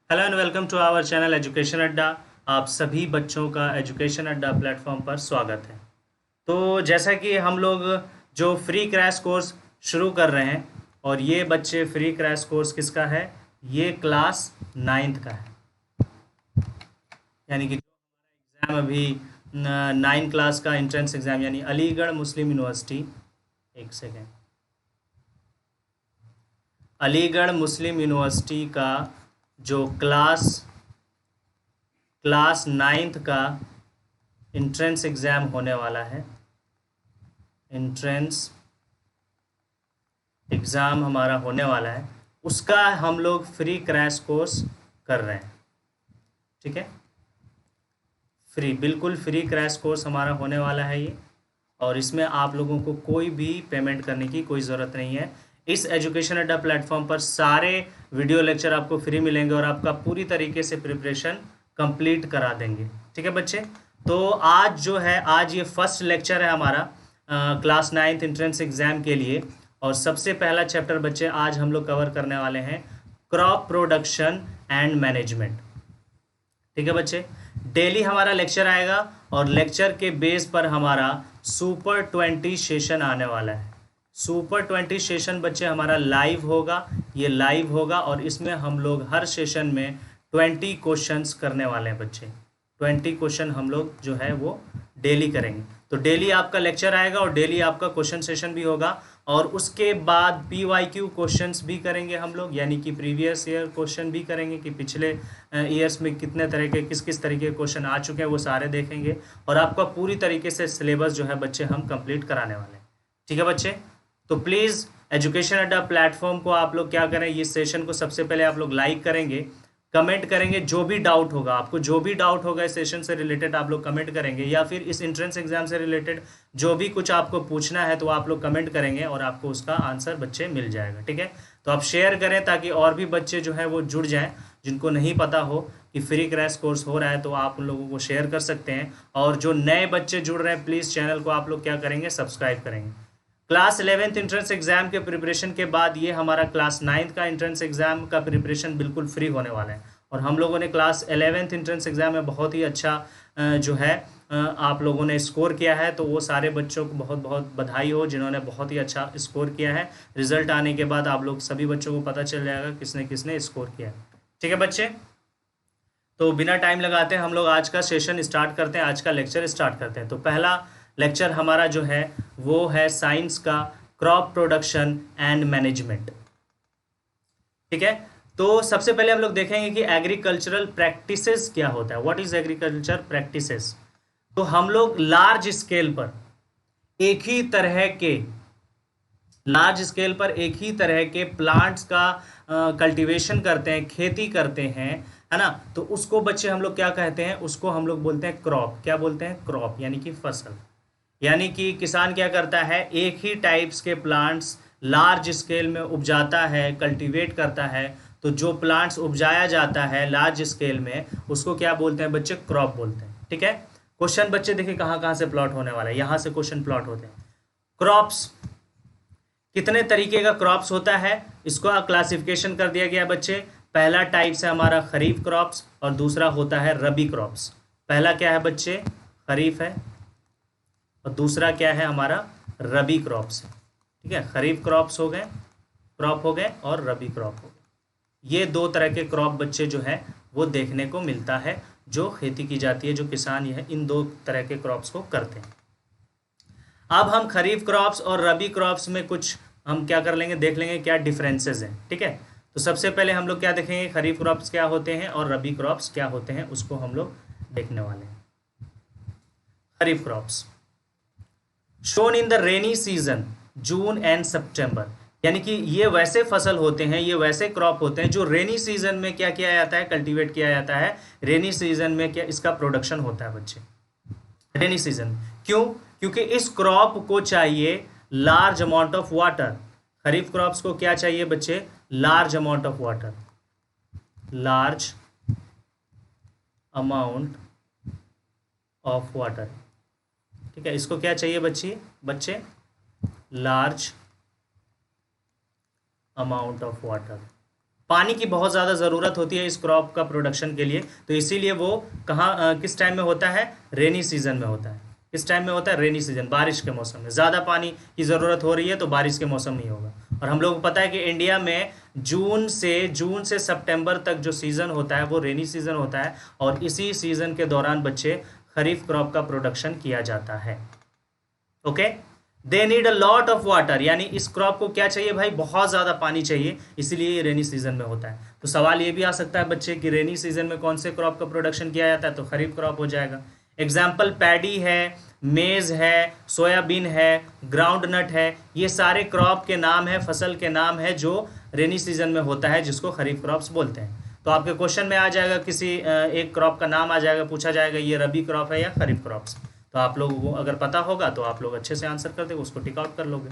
Hello and welcome to our channel education Adda. आप सभी बच्चों का एजुकेशन अड्डा प्लेटफॉर्म पर स्वागत है। तो जैसा कि हम लोग जो फ्री क्रैश कोर्स शुरू कर रहे हैं, और ये बच्चे फ्री क्रैश कोर्स किसका है? ये क्लास नाइन्थ का है। यानी कि जो एग्ज़ाम अभी 9 क्लास का एंट्रेंस एग्ज़ाम यानी अलीगढ़ मुस्लिम यूनिवर्सिटी, एक सेकेंड, अलीगढ़ मुस्लिम यूनिवर्सिटी का जो क्लास नाइन्थ का इंट्रेंस एग्ज़ाम होने वाला है, इंट्रेंस एग्ज़ाम हमारा होने वाला है, उसका हम लोग फ्री क्रैश कोर्स कर रहे हैं। ठीक है, फ्री, बिल्कुल फ्री क्रैश कोर्स हमारा होने वाला है ये। और इसमें आप लोगों को कोई भी पेमेंट करने की कोई ज़रूरत नहीं है। इस एजुकेशन अड्डा प्लेटफॉर्म पर सारे वीडियो लेक्चर आपको फ्री मिलेंगे और आपका पूरी तरीके से प्रिपरेशन कंप्लीट करा देंगे। ठीक है बच्चे, तो आज जो है, आज ये फर्स्ट लेक्चर है हमारा क्लास नाइन्थ एंट्रेंस एग्ज़ाम के लिए। और सबसे पहला चैप्टर बच्चे आज हम लोग कवर करने वाले हैं, क्रॉप प्रोडक्शन एंड मैनेजमेंट। ठीक है बच्चे, डेली हमारा लेक्चर आएगा और लेक्चर के बेस पर हमारा सुपर 20 सेशन आने वाला है। सुपर 20 सेशन बच्चे हमारा लाइव होगा, ये लाइव होगा और इसमें हम लोग हर सेशन में 20 क्वेश्चंस करने वाले हैं बच्चे। 20 क्वेश्चन हम लोग जो है वो डेली करेंगे। तो डेली आपका लेक्चर आएगा और डेली आपका क्वेश्चन सेशन भी होगा। और उसके बाद PYQ क्वेश्चंस भी करेंगे हम लोग, यानी कि प्रीवियस ईयर क्वेश्चन भी करेंगे कि पिछले ईयर्स में कितने तरह के किस किस तरीके के क्वेश्चन आ चुके हैं, वो सारे देखेंगे। और आपका पूरी तरीके से सिलेबस जो है बच्चे हम कंप्लीट कराने वाले हैं। ठीक है बच्चे, तो प्लीज़ एजुकेशन अड्डा प्लेटफॉर्म को आप लोग क्या करें, इस सेशन को सबसे पहले आप लोग लाइक करेंगे, कमेंट करेंगे, जो भी डाउट होगा आपको, जो भी डाउट होगा इस सेशन से रिलेटेड आप लोग कमेंट करेंगे, या फिर इस एंट्रेंस एग्जाम से रिलेटेड जो भी कुछ आपको पूछना है तो आप लोग कमेंट करेंगे और आपको उसका आंसर बच्चे मिल जाएगा। ठीक है, तो आप शेयर करें ताकि और भी बच्चे जो है वो जुड़ जाएं, जिनको नहीं पता हो कि फ्री क्रैश कोर्स हो रहा है, तो आप उन लोगों को शेयर कर सकते हैं। और जो नए बच्चे जुड़ रहे हैं, प्लीज़ चैनल को आप लोग क्या करेंगे, सब्सक्राइब करेंगे। क्लास 11th एंट्रेंस एग्जाम के प्रिपरेशन के बाद ये हमारा क्लास 9th का एंट्रेंस एग्जाम का प्रिपरेशन बिल्कुल फ्री होने वाला है। और हम लोगों ने क्लास 11th एंट्रेंस एग्जाम में बहुत ही अच्छा जो है आप लोगों ने स्कोर किया है, तो वो सारे बच्चों को बहुत बहुत बधाई हो जिन्होंने बहुत ही अच्छा स्कोर किया है। रिजल्ट आने के बाद आप लोग सभी बच्चों को पता चल जाएगा किसने किसने स्कोर किया है। ठीक है बच्चे, तो बिना टाइम लगाते हम लोग आज का सेशन स्टार्ट करते हैं, आज का लेक्चर स्टार्ट करते हैं। तो पहला लेक्चर हमारा जो है वो है साइंस का क्रॉप प्रोडक्शन एंड मैनेजमेंट। ठीक है, तो सबसे पहले हम लोग देखेंगे कि एग्रीकल्चरल प्रैक्टिसेस क्या होता है, व्हाट इज एग्रीकल्चर प्रैक्टिसेस। तो हम लोग लार्ज स्केल पर एक ही तरह के लार्ज स्केल पर एक ही तरह के प्लांट्स का कल्टीवेशन करते हैं, खेती करते हैं, है ना। तो उसको बच्चे हम लोग क्या कहते हैं, उसको हम लोग बोलते हैं क्रॉप। क्या बोलते हैं? क्रॉप, यानी कि फसल। यानी कि किसान क्या करता है, एक ही टाइप्स के प्लांट्स लार्ज स्केल में उपजाता है, कल्टीवेट करता है। तो जो प्लांट्स उपजाया जाता है लार्ज स्केल में, उसको क्या बोलते हैं बच्चे? क्रॉप बोलते हैं। ठीक है, क्वेश्चन बच्चे देखिए कहाँ कहाँ से प्लॉट होने वाला है, यहाँ से क्वेश्चन प्लॉट होते हैं। क्रॉप्स, कितने तरीके का क्रॉप्स होता है, इसको क्लासिफिकेशन कर दिया गया बच्चे। पहला टाइप है हमारा खरीफ क्रॉप्स और दूसरा होता है रबी क्रॉप्स। पहला क्या है बच्चे? खरीफ है और दूसरा क्या है हमारा? रबी क्रॉप्स है। ठीक है, खरीफ क्रॉप्स हो गए, क्रॉप हो गए, और रबी क्रॉप हो गए। ये दो तरह के क्रॉप बच्चे जो है वो देखने को मिलता है, जो खेती की जाती है, जो किसान ये है इन दो तरह के क्रॉप्स को करते हैं। अब हम खरीफ क्रॉप्स और रबी क्रॉप्स में कुछ हम क्या कर लेंगे, देख लेंगे क्या डिफरेंसेस हैं। ठीक है, तो सबसे पहले हम लोग क्या देखेंगे, खरीफ क्रॉप्स क्या होते हैं और रबी क्रॉप्स क्या होते हैं, उसको हम लोग देखने वाले हैं। Kharif crops sown in the rainy season June and September, यानी कि ये वैसे फसल होते हैं, ये वैसे क्रॉप होते हैं जो रेनी सीजन में क्या किया जाता है, कल्टीवेट किया जाता है। रेनी सीजन में क्या इसका प्रोडक्शन होता है बच्चे, रेनी सीजन। क्यों? क्योंकि इस क्रॉप को चाहिए large amount of water. Kharif crops को क्या चाहिए बच्चे? Large amount of water, large amount of water. ठीक है, इसको क्या चाहिए बच्चे? Large amount of water. पानी की बहुत ज़्यादा ज़रूरत होती है इस क्रॉप का प्रोडक्शन के लिए, तो इसीलिए वो कहाँ किस टाइम में होता है, रेनी सीजन में होता है। किस टाइम में होता है, रेनी सीजन, बारिश के मौसम में। ज़्यादा पानी की ज़रूरत हो रही है तो बारिश के मौसम नहीं होगा। और हम लोग को पता है कि इंडिया में जून से सितंबर तक जो सीज़न होता है वो रेनी सीजन होता है, और इसी सीज़न के दौरान बच्चे खरीफ क्रॉप का प्रोडक्शन किया जाता है। Okay, they need a lot of water, यानी इस क्रॉप को क्या चाहिए भाई, बहुत ज़्यादा पानी चाहिए, इसलिए ये रेनी सीजन में होता है। तो सवाल ये भी आ सकता है बच्चे कि रेनी सीजन में कौन से क्रॉप का प्रोडक्शन किया जाता है, तो खरीफ क्रॉप हो जाएगा। एग्जाम्पल पैडी है, मेज़ है, सोयाबीन है, ग्राउंड नट है, ये सारे क्रॉप के नाम है, फसल के नाम है जो रेनी सीजन में होता है, जिसको खरीफ क्रॉप्स बोलते हैं। तो आपके क्वेश्चन में आ जाएगा, किसी एक क्रॉप का नाम आ जाएगा, पूछा जाएगा ये रबी क्रॉप है या खरीफ क्रॉप्स। तो आप लोगों को अगर पता होगा तो आप लोग अच्छे से आंसर कर देंगे, उसको टिक आउट कर लोगे।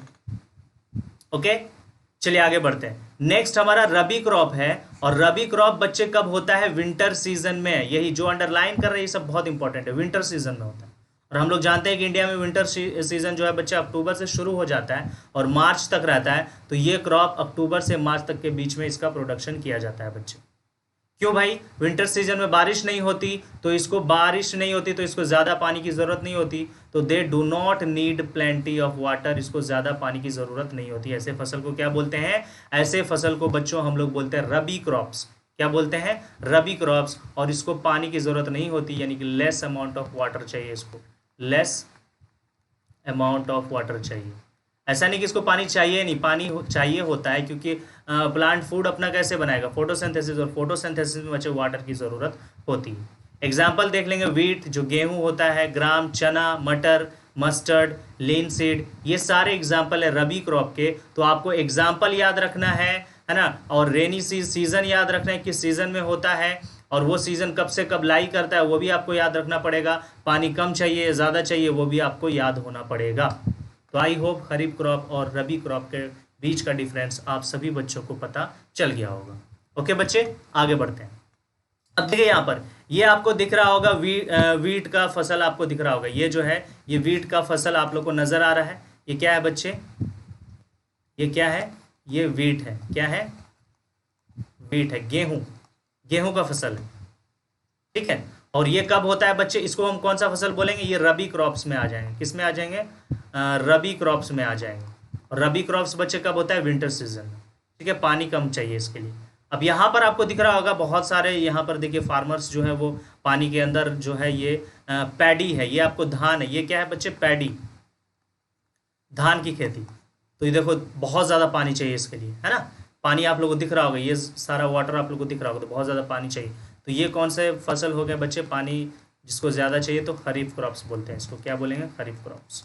ओके, चलिए आगे बढ़ते हैं। नेक्स्ट हमारा रबी क्रॉप है, और रबी क्रॉप बच्चे कब होता है, विंटर सीजन में। यही जो अंडरलाइन कर रहे हैं ये सब बहुत इंपॉर्टेंट है, विंटर सीजन में होता है। और हम लोग जानते हैं कि इंडिया में विंटर सीजन जो है बच्चे अक्टूबर से शुरू हो जाता है और मार्च तक रहता है। तो ये क्रॉप अक्टूबर से मार्च तक के बीच में इसका प्रोडक्शन किया जाता है बच्चे। क्यों भाई, विंटर सीजन में बारिश नहीं होती, तो इसको ज़्यादा पानी की ज़रूरत नहीं होती, तो they do not need plenty of water, इसको ज़्यादा पानी की ज़रूरत नहीं होती। ऐसे फसल को क्या बोलते हैं, ऐसे फसल को बच्चों हम लोग बोलते हैं रबी क्रॉप्स। क्या बोलते हैं, रबी क्रॉप्स। और इसको पानी की ज़रूरत नहीं होती, यानी कि लेस अमाउंट ऑफ वाटर चाहिए, इसको लेस अमाउंट ऑफ वाटर चाहिए। ऐसा नहीं कि इसको पानी चाहिए नहीं, पानी चाहिए होता है, क्योंकि प्लांट फूड अपना कैसे बनाएगा, फोटोसिंथेसिस, और फोटोसिंथेसिस में बच्चे वाटर की ज़रूरत होती है। एग्जाम्पल देख लेंगे, वीट जो गेहूं होता है, ग्राम, चना, मटर, मस्टर्ड, लिनसीड, ये सारे एग्जाम्पल है रबी क्रॉप के। तो आपको एग्जाम्पल याद रखना है ना, और रेनी सीजन याद रखना है किस सीजन में होता है, और वो सीज़न कब से कब लाई करता है वो भी आपको याद रखना पड़ेगा। पानी कम चाहिए ज़्यादा चाहिए वो भी आपको याद होना पड़ेगा। तो आई होप खरीफ क्रॉप और रबी क्रॉप के बीच का डिफरेंस आप सभी बच्चों को पता चल गया होगा। ओके बच्चे, आगे बढ़ते हैं। अब देखिए यहाँ पर ये आपको दिख रहा होगा, वीट का फसल आपको दिख रहा होगा। ये जो है ये वीट का फसल आप लोग को नज़र आ रहा है। ये क्या है बच्चे, ये क्या है, ये वीट है। क्या है, वीट है, गेहूं का फसल है, ठीक है। और ये कब होता है बच्चे, इसको हम कौन सा फसल बोलेंगे, ये रबी क्रॉप्स में आ जाएंगे। किस में आ जाएंगे, रबी क्रॉप्स में आ जाएंगे। और रबी क्रॉप्स बच्चे कब होता है, विंटर सीजन में, ठीक है। पानी कम चाहिए इसके लिए। अब यहाँ पर आपको दिख रहा होगा बहुत सारे, यहाँ पर देखिए फार्मर्स जो है वो पानी के अंदर जो है ये पैडी है, ये आपको धान है। ये क्या है बच्चे, पैडी, धान की खेती। तो ये देखो बहुत ज़्यादा पानी चाहिए इसके लिए, है ना। पानी आप लोगों को दिख रहा होगा, ये सारा वाटर आप लोगों को दिख रहा होगा, तो बहुत ज़्यादा पानी चाहिए। तो ये कौन से फसल हो गए बच्चे, पानी जिसको ज़्यादा चाहिए, तो खरीफ क्रॉप्स बोलते हैं इसको। क्या बोलेंगे, खरीफ क्रॉप्स,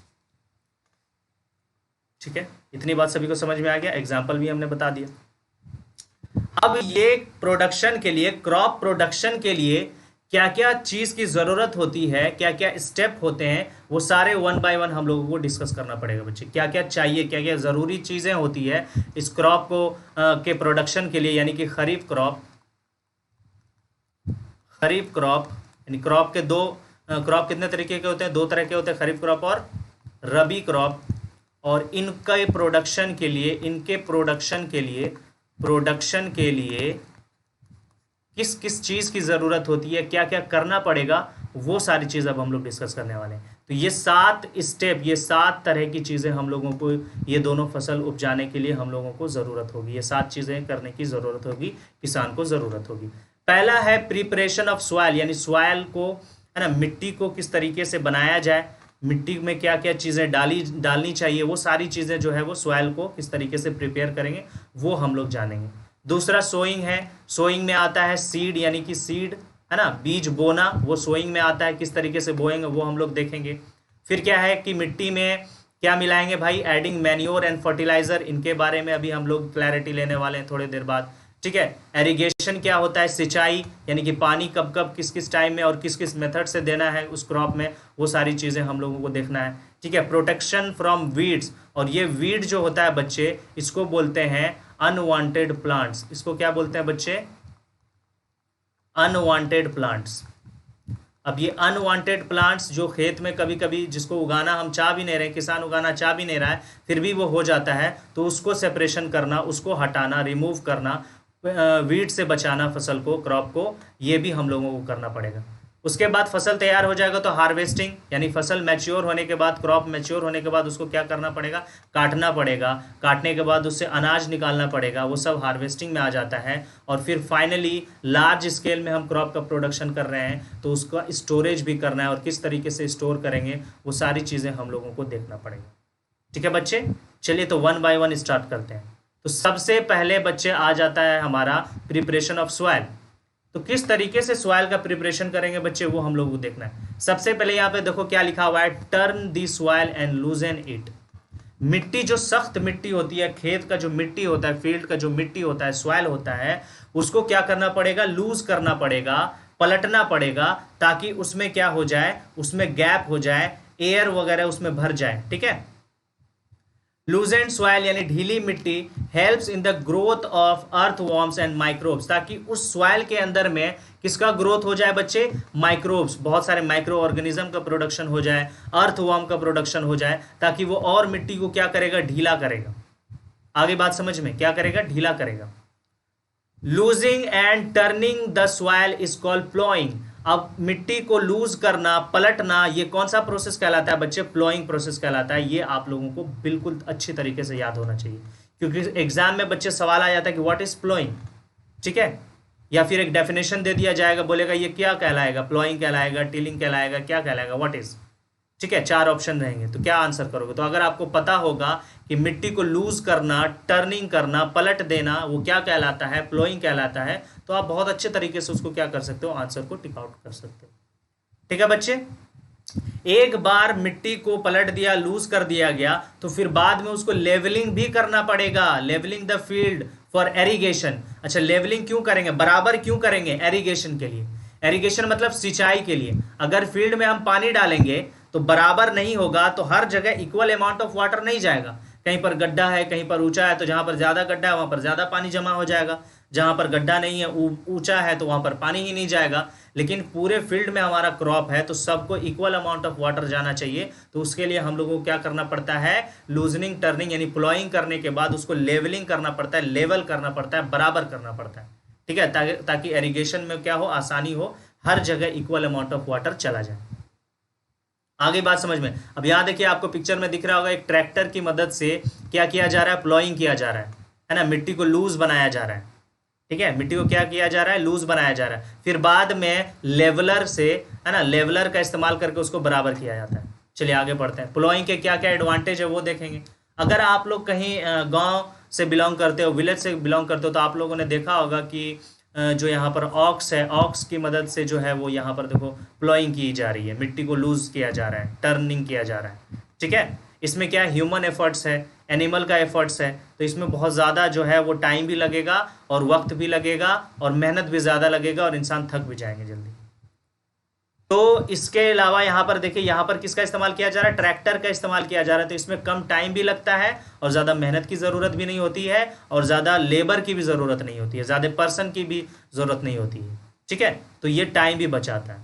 ठीक है। इतनी बात सभी को समझ में आ गया, एग्जाम्पल भी हमने बता दिया। अब ये प्रोडक्शन के लिए, क्रॉप प्रोडक्शन के लिए क्या क्या चीज़ की ज़रूरत होती है, क्या क्या स्टेप होते हैं, वो सारे वन बाय वन हम लोगों को डिस्कस करना पड़ेगा बच्चे। क्या क्या चाहिए, क्या क्या ज़रूरी चीज़ें होती है इस क्रॉप को के प्रोडक्शन के लिए, यानी कि खरीफ क्रॉप यानी क्रॉप के दो क्रॉप कितने तरीके के होते हैं, दो तरह के होते हैं, खरीफ क्रॉप और रबी क्रॉप। और इनके प्रोडक्शन के लिए किस किस चीज़ की ज़रूरत होती है, क्या क्या करना पड़ेगा, वो सारी चीज़ अब हम लोग डिस्कस करने वाले हैं। तो ये 7 स्टेप, ये 7 तरह की चीज़ें हम लोगों को ये दोनों फसल उपजाने के लिए हम लोगों को ज़रूरत होगी। ये 7 चीज़ें करने की ज़रूरत होगी, किसान को ज़रूरत होगी। पहला है प्रिपरेशन ऑफ सॉइल, यानी सॉइल को, है ना, मिट्टी को किस तरीके से बनाया जाए, मिट्टी में क्या क्या चीज़ें डालनी चाहिए, वो सारी चीज़ें जो है वो सॉइल को किस तरीके से प्रिपेयर करेंगे वो हम लोग जानेंगे। दूसरा सोइंग है, सोइंग में आता है सीड, यानी कि सीड, है ना, बीज बोना, वो सोइंग में आता है, किस तरीके से बोएंगे वो हम लोग देखेंगे। फिर क्या है कि मिट्टी में क्या मिलाएंगे भाई, एडिंग मैन्योर एंड फर्टिलाइज़र, इनके बारे में अभी हम लोग क्लैरिटी लेने वाले हैं थोड़ी देर बाद, ठीक है। एरीगेशन क्या होता है, सिंचाई, यानी कि पानी कब कब किस किस टाइम में और किस किस मेथड से देना है उस क्रॉप में, वो सारी चीज़ें हम लोगों को देखना है, ठीक है। प्रोटेक्शन फ्रॉम वीड्स, और ये वीड जो होता है बच्चे, इसको बोलते हैं अनवांटेड प्लांट्स। इसको क्या बोलते हैं बच्चे, अनवांटेड प्लांट्स। अब ये अनवांटेड प्लांट्स जो खेत में कभी कभी जिसको उगाना हम चाह भी नहीं रहे, किसान उगाना चाह भी नहीं रहा है, फिर भी वो हो जाता है, तो उसको सेपरेशन करना, उसको हटाना, रिमूव करना, वीड से बचाना फसल को, क्रॉप को, ये भी हम लोगों को करना पड़ेगा। उसके बाद फसल तैयार हो जाएगा तो हार्वेस्टिंग, यानी फसल मैच्योर होने के बाद, क्रॉप मैच्योर होने के बाद उसको क्या करना पड़ेगा, काटना पड़ेगा। काटने के बाद उससे अनाज निकालना पड़ेगा, वो सब हार्वेस्टिंग में आ जाता है। और फिर फाइनली लार्ज स्केल में हम क्रॉप का प्रोडक्शन कर रहे हैं तो उसका स्टोरेज भी करना है, और किस तरीके से स्टोर करेंगे वो सारी चीज़ें हम लोगों को देखना पड़ेगा। ठीक है बच्चे, चलिए तो 1 बाय 1 स्टार्ट करते हैं। तो सबसे पहले बच्चे आ जाता है हमारा प्रिपरेशन ऑफ सॉइल। तो किस तरीके से सॉइल का प्रिपरेशन करेंगे बच्चे, वो हम लोग को देखना है। सबसे पहले यहाँ पे देखो क्या लिखा हुआ है, turn the soil and लूजन it. मिट्टी, जो सख्त मिट्टी होती है, खेत का जो मिट्टी होता है, फील्ड का जो मिट्टी होता है, सॉइल होता है, उसको क्या करना पड़ेगा, लूज करना पड़ेगा, पलटना पड़ेगा, ताकि उसमें क्या हो जाए, उसमें गैप हो जाए, एयर वगैरह उसमें भर जाए। ठीक है, लूजेंड सॉइल यानी ढीली मिट्टी helps in the growth of earthworms and microbes, ताकि उस सॉइल के अंदर में किसका ग्रोथ हो जाए बच्चे, माइक्रोब्स, बहुत सारे माइक्रो ऑर्गेनिज्म का प्रोडक्शन हो जाए, अर्थवॉर्म का प्रोडक्शन हो जाए, ताकि वो और मिट्टी को क्या करेगा, ढीला करेगा। आगे बात समझ में, क्या करेगा, ढीला करेगा। Losing and turning the soil is called ploughing. अब मिट्टी को लूज करना, पलटना, ये कौन सा प्रोसेस कहलाता है बच्चे, प्लॉइंग प्रोसेस कहलाता है। ये आप लोगों को बिल्कुल अच्छी तरीके से याद होना चाहिए, क्योंकि एग्जाम में बच्चे सवाल आ जाता है कि व्हाट इज प्लॉइंग। ठीक है, या फिर एक डेफिनेशन दे दिया जाएगा, बोलेगा ये क्या कहलाएगा, प्लॉइंग कहलाएगा, टिलिंग कहलाएगा, क्या कहलाएगा, व्हाट इज। ठीक है, 4 ऑप्शन रहेंगे, तो क्या आंसर करोगे। तो अगर आपको पता होगा कि मिट्टी को लूज करना, टर्निंग करना, पलट देना, वो क्या कहलाता है, प्लॉइंग कहलाता है, तो आप बहुत अच्छे तरीके से उसको क्या कर सकते हो, आंसर को टिक आउट कर सकते हो। ठीक है बच्चे, एक बार मिट्टी को पलट दिया, लूज कर दिया गया, तो फिर बाद में उसको लेवलिंग भी करना पड़ेगा, levelling the field for irrigation. अच्छा, लेवलिंग क्यों करेंगे, बराबर क्यों करेंगे, एरीगेशन के लिए। एरीगेशन मतलब सिंचाई के लिए। अगर फील्ड में हम पानी डालेंगे तो बराबर नहीं होगा, तो हर जगह इक्वल अमाउंट ऑफ वाटर नहीं जाएगा। कहीं पर गड्ढा है, कहीं पर ऊंचा है, तो जहां पर ज्यादा गड्ढा है वहां पर ज्यादा पानी जमा हो जाएगा, जहां पर गड्ढा नहीं है, ऊंचा है, तो वहां पर पानी ही नहीं जाएगा। लेकिन पूरे फील्ड में हमारा क्रॉप है तो सबको इक्वल अमाउंट ऑफ वाटर जाना चाहिए। तो उसके लिए हम लोगों को क्या करना पड़ता है, लूजनिंग, टर्निंग यानी प्लॉइंग करने के बाद उसको लेवलिंग करना पड़ता है, लेवल करना पड़ता है, बराबर करना पड़ता है। ठीक है, ताकि इरिगेशन में क्या हो, आसानी हो, हर जगह इक्वल अमाउंट ऑफ वाटर चला जाए। आगे बात समझ में। अब यहाँ देखिए, आपको पिक्चर में दिख रहा होगा, एक ट्रैक्टर की मदद से क्या किया जा रहा है, प्लॉइंग किया जा रहा है ना, मिट्टी को लूज बनाया जा रहा है। ठीक है, मिट्टी को क्या किया जा रहा है, लूज बनाया जा रहा है। फिर बाद में लेवलर से, है ना, लेवलर का इस्तेमाल करके उसको बराबर किया जाता है। चलिए आगे बढ़ते हैं, प्लॉइंग के क्या क्या एडवांटेज है वो देखेंगे। अगर आप लोग कहीं गांव से बिलोंग करते हो, विलेज से बिलोंग करते हो, तो आप लोगों ने देखा होगा कि जो यहाँ पर ऑक्स है, ऑक्स की मदद से जो है वो यहाँ पर देखो प्लॉइंग की जा रही है, मिट्टी को लूज किया जा रहा है, टर्निंग किया जा रहा है। ठीक है, इसमें क्या ह्यूमन एफर्ट्स है, एनिमल का एफर्ट्स है, तो इसमें बहुत ज़्यादा जो है वो टाइम भी लगेगा और वक्त भी लगेगा और मेहनत भी ज़्यादा लगेगा और इंसान थक भी जाएंगे जल्दी। तो इसके अलावा यहाँ पर देखिए, यहाँ पर किसका इस्तेमाल किया जा रहा है, ट्रैक्टर का इस्तेमाल किया जा रहा है। तो इसमें कम टाइम भी लगता है और ज़्यादा मेहनत की ज़रूरत भी नहीं होती है और ज़्यादा लेबर की भी ज़रूरत नहीं होती है, ज़्यादा पर्सन की भी ज़रूरत नहीं होती है। ठीक है, तो ये टाइम भी बचाता है।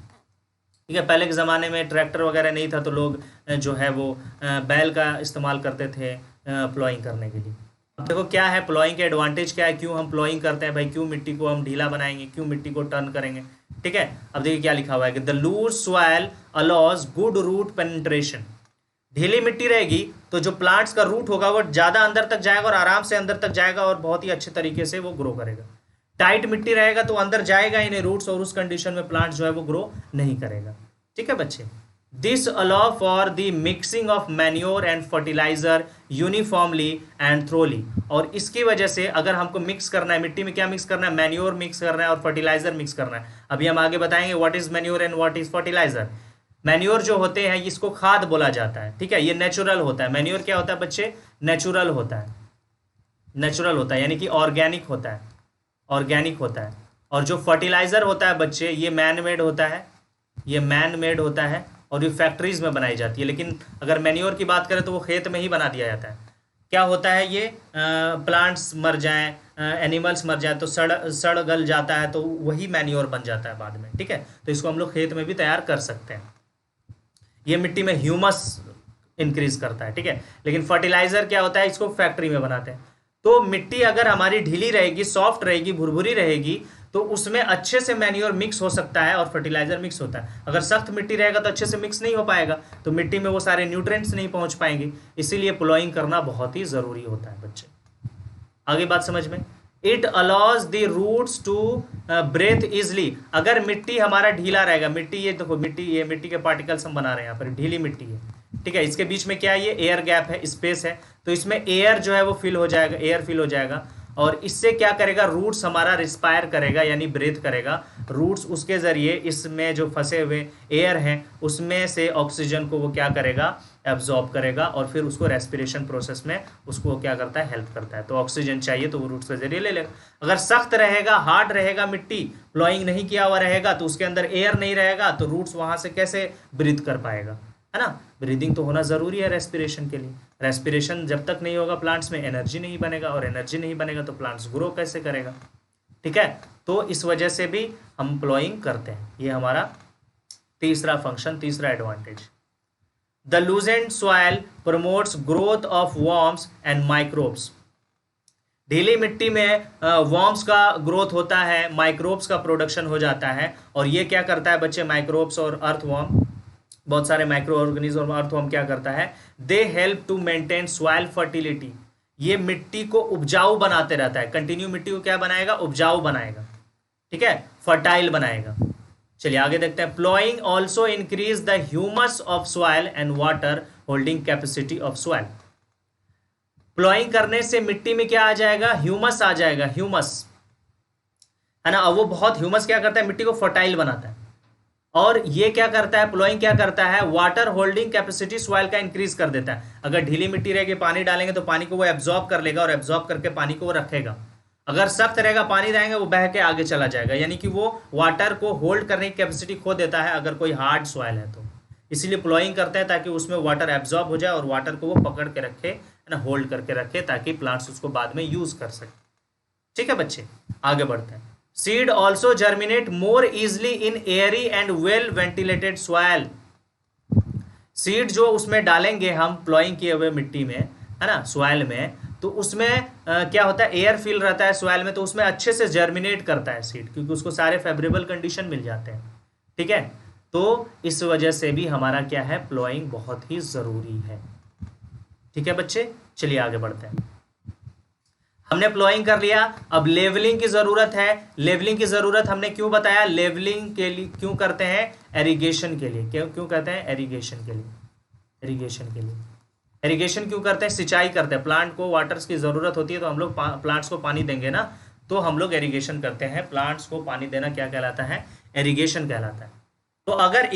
ठीक है, पहले के ज़माने में ट्रैक्टर वगैरह नहीं था तो लोग जो है वो बैल का इस्तेमाल करते थे प्लॉइंग करने के लिए। अब देखो क्या है प्लॉइंग के एडवांटेज, क्या है, क्यों हम प्लॉइंग करते हैं भाई, क्यों मिट्टी को हम ढीला बनाएंगे, क्यों मिट्टी को टर्न करेंगे। ठीक है, अब देखिए क्या लिखा हुआ है कि the loose soil allows good root penetration. ढीली मिट्टी रहेगी तो जो प्लांट्स का रूट होगा वो ज़्यादा अंदर तक जाएगा और आराम से अंदर तक जाएगा और बहुत ही अच्छे तरीके से वो ग्रो करेगा। टाइट मिट्टी रहेगा तो अंदर जाएगा ही नहीं रूट्स, और उस कंडीशन में प्लांट जो है वो ग्रो नहीं करेगा। ठीक है बच्चे, this allow for the mixing of manure and fertiliser uniformly and thoroughly. और इसकी वजह से अगर हमको मिक्स करना है, मिट्टी में क्या मिक्स करना है, मैन्योर मिक्स करना है और फर्टिलाइजर मिक्स करना है। अभी हम आगे बताएंगे what is manure and what is fertiliser. Manure जो होते हैं इसको खाद बोला जाता है। ठीक है, ये नेचुरल होता है। मैन्योर क्या होता है बच्चे, नेचुरल होता है, नेचुरल होता है यानी कि ऑर्गेनिक होता है, ऑर्गेनिक होता है। और जो फर्टिलाइजर होता है बच्चे, ये मैन मेड होता है, ये मैन मेड होता है और ये फैक्ट्रीज में बनाई जाती है। लेकिन अगर मैन्योर की बात करें तो वो खेत में ही बना दिया जाता है। क्या होता है, ये प्लांट्स मर जाएं, एनिमल्स मर जाएं तो सड़ गल जाता है, तो वही मैन्योर बन जाता है बाद में। ठीक है, तो इसको हम लोग खेत में भी तैयार कर सकते हैं। ये मिट्टी में ह्यूमस इंक्रीज करता है। ठीक है, लेकिन फर्टिलाइजर क्या होता है, इसको फैक्ट्री में बनाते हैं। तो मिट्टी अगर हमारी ढीली रहेगी, सॉफ्ट रहेगी, भुरभुरी रहेगी, तो उसमें अच्छे से मैन्योर मिक्स हो सकता है और फर्टिलाइजर मिक्स होता है। अगर सख्त मिट्टी रहेगा तो अच्छे से मिक्स नहीं हो पाएगा, तो मिट्टी में वो सारे न्यूट्रिएंट्स नहीं पहुंच पाएंगे। इसीलिए प्लॉइंग करना बहुत ही ज़रूरी होता है बच्चे। आगे बात समझ में। It allows the roots to breath easily. अगर मिट्टी हमारा ढीला रहेगा, मिट्टी ये देखो, ये मिट्टी के पार्टिकल्स हम बना रहे हैं यहाँ पर, ढीली मिट्टी है, ठीक है, इसके बीच में क्या है, ये एयर गैप है, स्पेस है, तो इसमें एयर जो है वो फिल हो जाएगा, एयर फिल हो जाएगा, और इससे क्या करेगा, रूट्स हमारा रिस्पायर करेगा यानी ब्रेथ करेगा। रूट्स उसके ज़रिए इसमें जो फंसे हुए एयर हैं उसमें से ऑक्सीजन को वो क्या करेगा, एब्जॉर्ब करेगा, और फिर उसको रेस्पिरेशन प्रोसेस में उसको क्या करता है, हेल्प करता है। तो ऑक्सीजन चाहिए तो वो रूट्स के जरिए ले लेगा। अगर सख्त रहेगा, हार्ड रहेगा मिट्टी, प्लॉइंग नहीं किया हुआ रहेगा, तो उसके अंदर एयर नहीं रहेगा, तो रूट्स वहाँ से कैसे ब्रीथ कर पाएगा, है ना। ब्रीदिंग तो होना ज़रूरी है रेस्पिरेशन के लिए। रेस्पिरेशन जब तक नहीं होगा प्लांट्स में एनर्जी नहीं बनेगा, और एनर्जी नहीं बनेगा तो प्लांट्स ग्रो कैसे करेगा, ठीक है। तो इस वजह से भी हम प्लॉइंग करते हैं। ये हमारा तीसरा फंक्शन, तीसरा advantage. The loosened soil promotes growth of worms and microbes. ढीली मिट्टी में वर्म्स का ग्रोथ होता है, माइक्रोब्स का प्रोडक्शन हो जाता है, और ये क्या करता है बच्चे, माइक्रोब्स और अर्थवर्म, बहुत सारे माइक्रो ऑर्गेनिज्म और अर्थवर्म क्या करता है, they help to maintain soil fertility. ये मिट्टी को उपजाऊ बनाते रहता है, कंटिन्यू मिट्टी को क्या बनाएगा, उपजाऊ बनाएगा, ठीक है, फर्टाइल बनाएगा। चलिए आगे देखते हैं। Ploughing also increase the humus of soil and water holding capacity of soil. Ploughing करने से मिट्टी में क्या आ जाएगा, ह्यूमस आ जाएगा, ह्यूमस, है ना। अब वो बहुत ह्यूमस क्या करता है, मिट्टी को फर्टाइल बनाता है। और ये क्या करता है, प्लॉइंग क्या करता है, वाटर होल्डिंग कैपेसिटी सॉइल का इंक्रीज कर देता है। अगर ढीली मिट्टी रहेगी, पानी डालेंगे तो पानी को वो एब्जॉर्ब कर लेगा, और एब्जॉर्ब करके पानी को वो रखेगा। अगर सख्त रहेगा, पानी रहेंगे, वो बह के आगे चला जाएगा, यानी कि वो वाटर को होल्ड करने की कैपेसिटी खो देता है अगर कोई हार्ड सॉइल है तो। इसीलिए प्लॉइंग करते हैं ताकि उसमें वाटर एब्जॉर्ब हो जाए और वाटर को वो पकड़ के रखे, है ना, होल्ड करके रखे, ताकि प्लांट्स उसको बाद में यूज कर सके। ठीक है बच्चे, आगे बढ़ते हैं। Seed also germinate more easily in Airy and well ventilated soil. Seed जो उसमें डालेंगे हम प्लॉइंग किए हुए मिट्टी में, है ना, सॉइल में, तो उसमें क्या होता है, एयर फिल रहता है सॉइल में, तो उसमें अच्छे से जर्मिनेट करता है सीड, क्योंकि उसको सारे फेवरेबल कंडीशन मिल जाते हैं। ठीक है, तो इस वजह से भी हमारा क्या है, प्लॉइंग बहुत ही ज़रूरी है। ठीक है बच्चे, चलिए आगे बढ़ते हैं। हमने प्लॉइंग कर लिया, अब लेवलिंग की ज़रूरत है। लेवलिंग की ज़रूरत हमने क्यों बताया, लेवलिंग के लिए क्यों करते हैं, एरीगेशन के लिए। क्यों कहते हैं, एरीगेशन के लिए। एरीगेशन के लिए, एरीगेशन क्यों करते हैं, सिंचाई करते हैं, प्लांट को वाटर्स की ज़रूरत होती है, तो हम लोग प्लांट्स को पानी देंगे ना, तो हम लोग एरीगेशन करते हैं। प्लांट्स को पानी देना क्या कहलाता है, एरीगेशन कहलाता है। तो अगर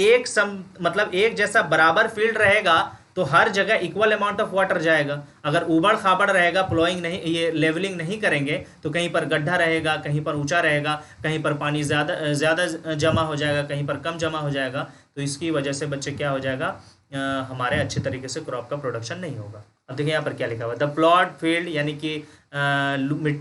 मतलब एक जैसा बराबर फील्ड रहेगा तो हर जगह इक्वल अमाउंट ऑफ वाटर जाएगा। अगर उबड़ खाबड़ रहेगा, प्लॉइंग नहीं, ये लेवलिंग नहीं करेंगे, तो कहीं पर गड्ढा रहेगा, कहीं पर ऊंचा रहेगा, कहीं पर पानी ज़्यादा जमा हो जाएगा, कहीं पर कम जमा हो जाएगा। तो इसकी वजह से बच्चे क्या हो जाएगा, हमारे अच्छे तरीके से क्रॉप का प्रोडक्शन नहीं होगा। अब देखिए यहाँ पर क्या लिखा हुआ, द प्लॉट फील्ड यानी कि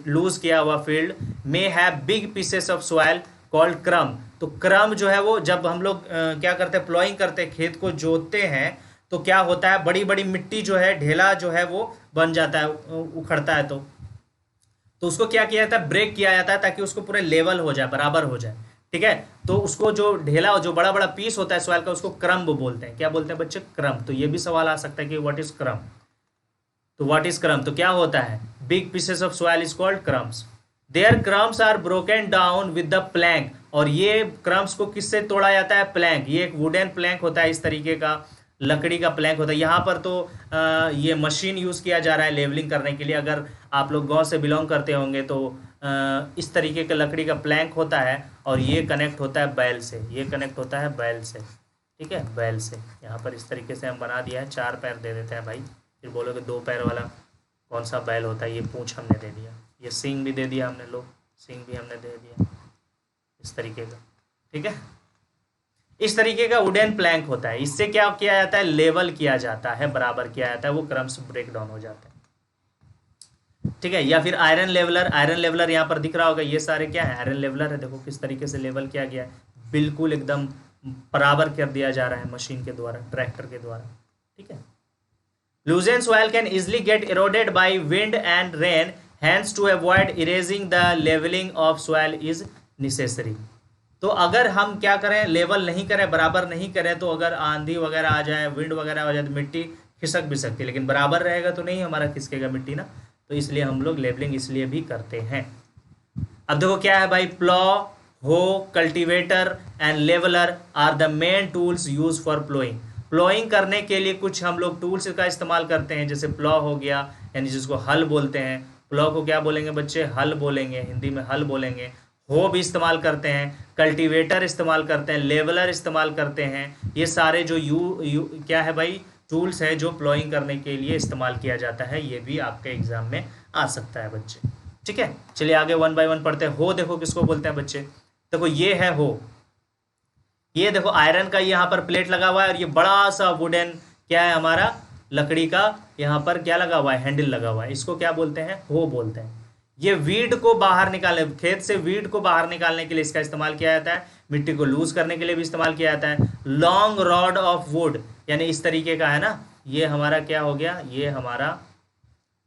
लूज किया हुआ field may have big pieces of soil called क्रम। तो क्रम जो है वो, जब हम लोग क्या करते हैं, प्लॉइंग करते हैं, खेत को जोतते हैं, तो क्या होता है, बड़ी बड़ी मिट्टी जो है, ढेला जो है वो बन जाता है, उखड़ता है, तो उसको क्या किया जाता है, ब्रेक किया जाता है, ताकि उसको पूरे लेवल हो जाए, बराबर हो जाए। ठीक है, तो उसको जो ढेला, जो बड़ा बड़ा पीस होता है सॉइल का, उसको क्रम बोलते हैं। क्या बोलते हैं बच्चे, क्रम। तो ये भी सवाल आ सकता है कि व्हाट इज क्रम। तो व्हाट इज क्रम, तो क्या होता है, big pieces of soil is called crumbs. Their crumbs are broken down with the plank. और ये क्रम्स को किससे तोड़ा जाता है, प्लैंक। ये एक वुडन प्लैंक होता है, इस तरीके का लकड़ी का प्लैंक होता है। यहाँ पर तो ये मशीन यूज़ किया जा रहा है लेवलिंग करने के लिए। अगर आप लोग गांव से बिलोंग करते होंगे तो इस तरीके का लकड़ी का प्लैंक होता है, और ये कनेक्ट होता है बैल से, ये कनेक्ट होता है बैल से। ठीक है, बैल से। यहाँ पर इस तरीके से हम बना दिया है, 4 पैर दे देते हैं भाई। फिर बोलोगे 2 पैर वाला कौन सा बैल होता है, ये पूँछ हमने दे दिया, ये सींग भी दे दिया हमने, लो सींग भी हमने दे दिया, इस तरीके का। ठीक है, इस तरीके का वुडन प्लैंक होता है। इससे क्या किया जाता है, लेवल किया जाता है, बराबर किया जाता है, वो क्रम्स ब्रेक डाउन हो जाते हैं। ठीक है, या फिर आयरन लेवलर। आयरन लेवलर यहाँ पर दिख रहा होगा, ये सारे क्या है, आयरन लेवलर है। देखो किस तरीके से लेवल किया गया है, बिल्कुल एकदम बराबर कर दिया जा रहा है मशीन के द्वारा, ट्रैक्टर के द्वारा। ठीक है, loosen soil can easily get eroded by wind and rain hence to avoid erasing the levelling of soil is necessary. तो अगर हम क्या करें, लेवल नहीं करें, बराबर नहीं करें, तो अगर आंधी वगैरह आ जाए, विंड वगैरह आ जाए तो मिट्टी खिसक भी सकती है, लेकिन बराबर रहेगा तो नहीं हमारा खिसकेगा मिट्टी ना। तो इसलिए हम लोग लेवलिंग इसलिए भी करते हैं। अब देखो क्या है भाई, plough, hoe, cultivator and leveller are the main tools use for ploughing. Ploughing करने के लिए कुछ हम लोग टूल्स का इस्तेमाल करते हैं, जैसे प्लॉ हो गया, यानी जिसको हल बोलते हैं। प्लॉ को क्या बोलेंगे बच्चे, हल बोलेंगे, हिंदी में हल बोलेंगे। हो भी इस्तेमाल करते हैं, कल्टीवेटर इस्तेमाल करते हैं, लेवलर इस्तेमाल करते हैं। ये सारे जो क्या है भाई, टूल्स है जो प्लॉइंग करने के लिए इस्तेमाल किया जाता है। ये भी आपके एग्जाम में आ सकता है बच्चे, ठीक है। चलिए आगे वन बाय वन पढ़ते हैं। हो देखो किसको बोलते हैं बच्चे, देखो ये है हो, ये देखो आयरन का यहाँ पर प्लेट लगा हुआ है, और ये बड़ा सा वुडन क्या है हमारा, लकड़ी का यहाँ पर क्या लगा हुआ है, हैंडल लगा हुआ है। इसको क्या बोलते हैं, हो बोलते हैं। ये वीड को बाहर निकालने, खेत से वीड को बाहर निकालने के लिए इसका इस्तेमाल किया जाता है। मिट्टी को लूज करने के लिए भी इस्तेमाल किया जाता है। लॉन्ग रॉड ऑफ वुड, यानी इस तरीके का है ना, ये हमारा क्या हो गया, ये हमारा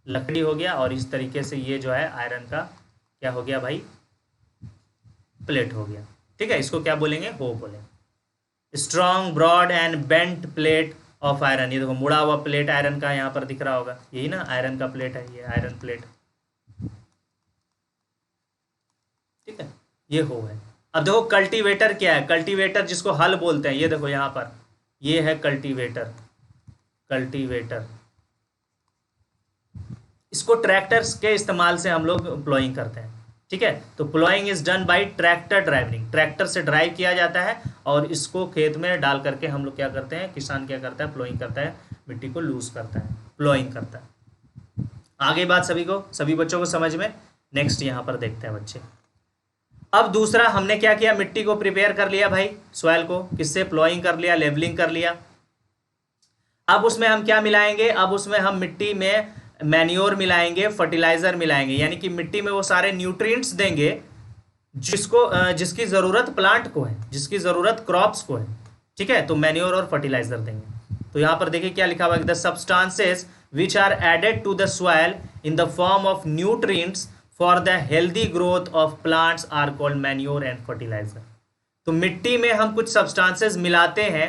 लकड़ी हो गया, और इस तरीके से ये जो है आयरन का क्या हो गया भाई, प्लेट हो गया, ठीक है। इसको क्या बोलेंगे, हो बोलेंगे। Strong, broad and bent plate of iron, ये देखो मुड़ा हुआ प्लेट आयरन का यहाँ पर दिख रहा होगा, यही ना आयरन का प्लेट है, ये आयरन प्लेट, ठीक है, ये हो है। अब देखो कल्टीवेटर क्या है, कल्टीवेटर जिसको हल बोलते हैं, ये देखो यहाँ पर, ये है कल्टीवेटर। कल्टीवेटर इसको ट्रैक्टर्स के इस्तेमाल से हम लोग प्लॉइंग करते हैं, ठीक है। तो ploughing is done by tractor driving, tractor से ड्राइव किया जाता है, और इसको खेत में डाल करके हम लोग क्या करते हैं, किसान क्या करता है, प्लॉइंग करता है, मिट्टी को लूज करता है, प्लॉइंग करता है। आगे बात सभी बच्चों को समझ में। नेक्स्ट यहाँ पर देखते हैं बच्चे। अब दूसरा हमने क्या किया, मिट्टी को प्रिपेयर कर लिया भाई, सॉइल को किससे, प्लॉइंग कर लिया, लेवलिंग कर लिया। अब उसमें हम क्या मिलाएंगे, अब उसमें हम मिट्टी में मैन्योर मिलाएंगे, फर्टिलाइजर मिलाएंगे, यानी कि मिट्टी में वो सारे न्यूट्रिएंट्स देंगे जिसकी ज़रूरत प्लांट को है, जिसकी ज़रूरत क्रॉप्स को है, ठीक है। तो मैन्योर और फर्टिलाइजर देंगे। तो यहाँ पर देखिए क्या लिखा हुआ है, the substances which are added to the soil in the form of nutrients for the healthy growth of plants are called manure and fertiliser. तो मिट्टी में हम कुछ सब्सटेंसेस मिलाते हैं,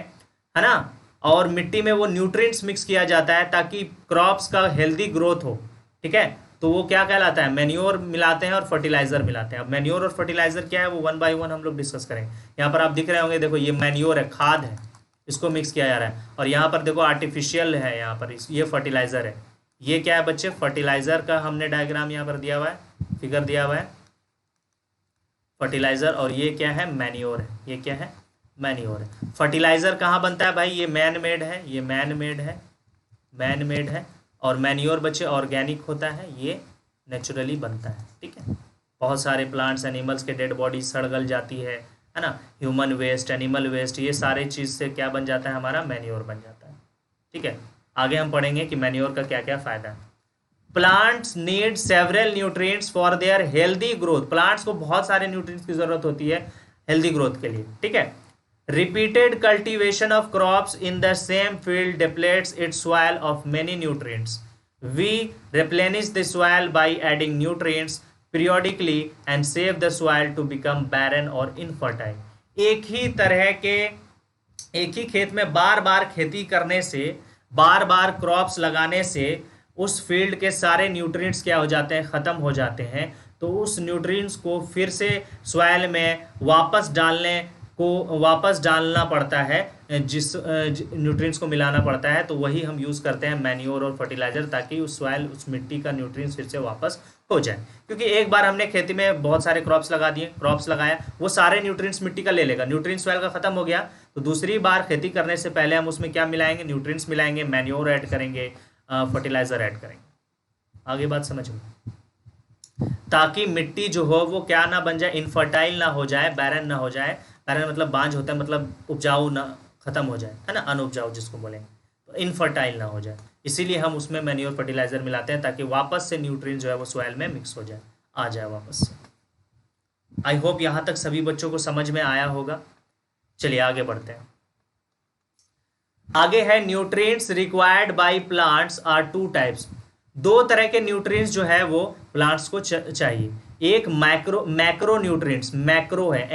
है ना, और मिट्टी में वो न्यूट्रिएंट्स मिक्स किया जाता है ताकि क्रॉप्स का हेल्दी ग्रोथ हो, ठीक है। तो वो क्या कहलाता है, मैन्योर मिलाते हैं और फर्टिलाइजर मिलाते हैं। अब मैन्योर और फर्टिलाइजर क्या है, वो वन बाय वन हम लोग डिस्कस करेंगे। यहाँ पर आप दिख रहे होंगे, देखो ये मैन्योर है, खाद है, इसको मिक्स किया जा रहा है, और यहाँ पर देखो आर्टिफिशियल है, यहाँ पर ये फर्टिलाइजर है। ये क्या है बच्चे, फर्टिलाइजर का हमने डायग्राम यहाँ पर दिया हुआ है, फिगर दिया हुआ है, फर्टिलाइजर, और ये क्या है, मैन्योर है, ये क्या है, मैन्योर है। फर्टिलाइजर कहाँ बनता है भाई, ये मैन मेड है, ये मैन मेड है, मैन मेड है, और मैन्योर बच्चे ऑर्गेनिक होता है, ये नेचुरली बनता है, ठीक है। बहुत सारे प्लांट्स एनिमल्स के डेड बॉडी सड़ गल जाती है ना, ह्यूमन वेस्ट, एनिमल वेस्ट, ये सारे चीज़ से क्या बन जाता है, हमारा मैन्योर बन जाता है, ठीक है। आगे हम पढ़ेंगे कि मैन्योर का क्या क्या फ़ायदा है। Plants need several nutrients for their healthy growth, plants को बहुत सारे न्यूट्रिएंट्स की ज़रूरत होती है हेल्दी ग्रोथ के लिए, ठीक है। Repeated cultivation of crops in the same field depletes its soil of many nutrients. We replenish the soil by adding nutrients periodically and save the soil to become barren or infertile. एक ही खेत में बार बार खेती करने से, बार बार crops लगाने से उस field के सारे न्यूट्रिएंट्स क्या हो जाते हैं, ख़त्म हो जाते हैं। तो उस न्यूट्रिएंट्स को फिर से सॉइल में वापस डालना पड़ता है, जिस न्यूट्रिएंट्स को मिलाना पड़ता है। तो वही हम यूज़ करते हैं मैन्योर और फर्टिलाइजर, ताकि उस सॉइल, उस मिट्टी का न्यूट्रिएंट्स फिर से वापस हो जाए। क्योंकि एक बार हमने खेती में बहुत सारे क्रॉप्स लगा दिए, क्रॉप्स लगाया, वो सारे न्यूट्रिएंट्स मिट्टी का ले लेगा, न्यूट्रिएंट्स सॉइल का खत्म हो गया, तो दूसरी बार खेती करने से पहले हम उसमें क्या मिलाएंगे, न्यूट्रिएंट्स मिलाएंगे, मैन्योर ऐड करेंगे, फर्टिलाइजर ऐड करेंगे। आगे बात समझ में, ताकि मिट्टी जो हो वो क्या ना बन जाए, इनफर्टाइल ना हो जाए, बैरन ना हो जाए। बैरन मतलब बांझ होता है, मतलब उपजाऊ ना खत्म हो जाए, है ना, अनउपजाऊ जिसको बोलेंगे, तो इनफर्टाइल ना हो जाए। इसीलिए हम उसमें मैन्योर फर्टिलाइजर मिलाते हैं, ताकि वापस से न्यूट्रिएंट जो है वो सॉइल में मिक्स हो जाए, आ जाए वापस से। आई होप यहाँ तक सभी बच्चों को समझ में आया होगा। चलिए आगे बढ़ते हैं। आगे है nutrients required by plants are two types. दो तरह के न्यूट्रिएंट्स जो है वो प्लांट्स को चाहिए। एक मैक्रो न्यूट्रिएंट्स, मैक्रो है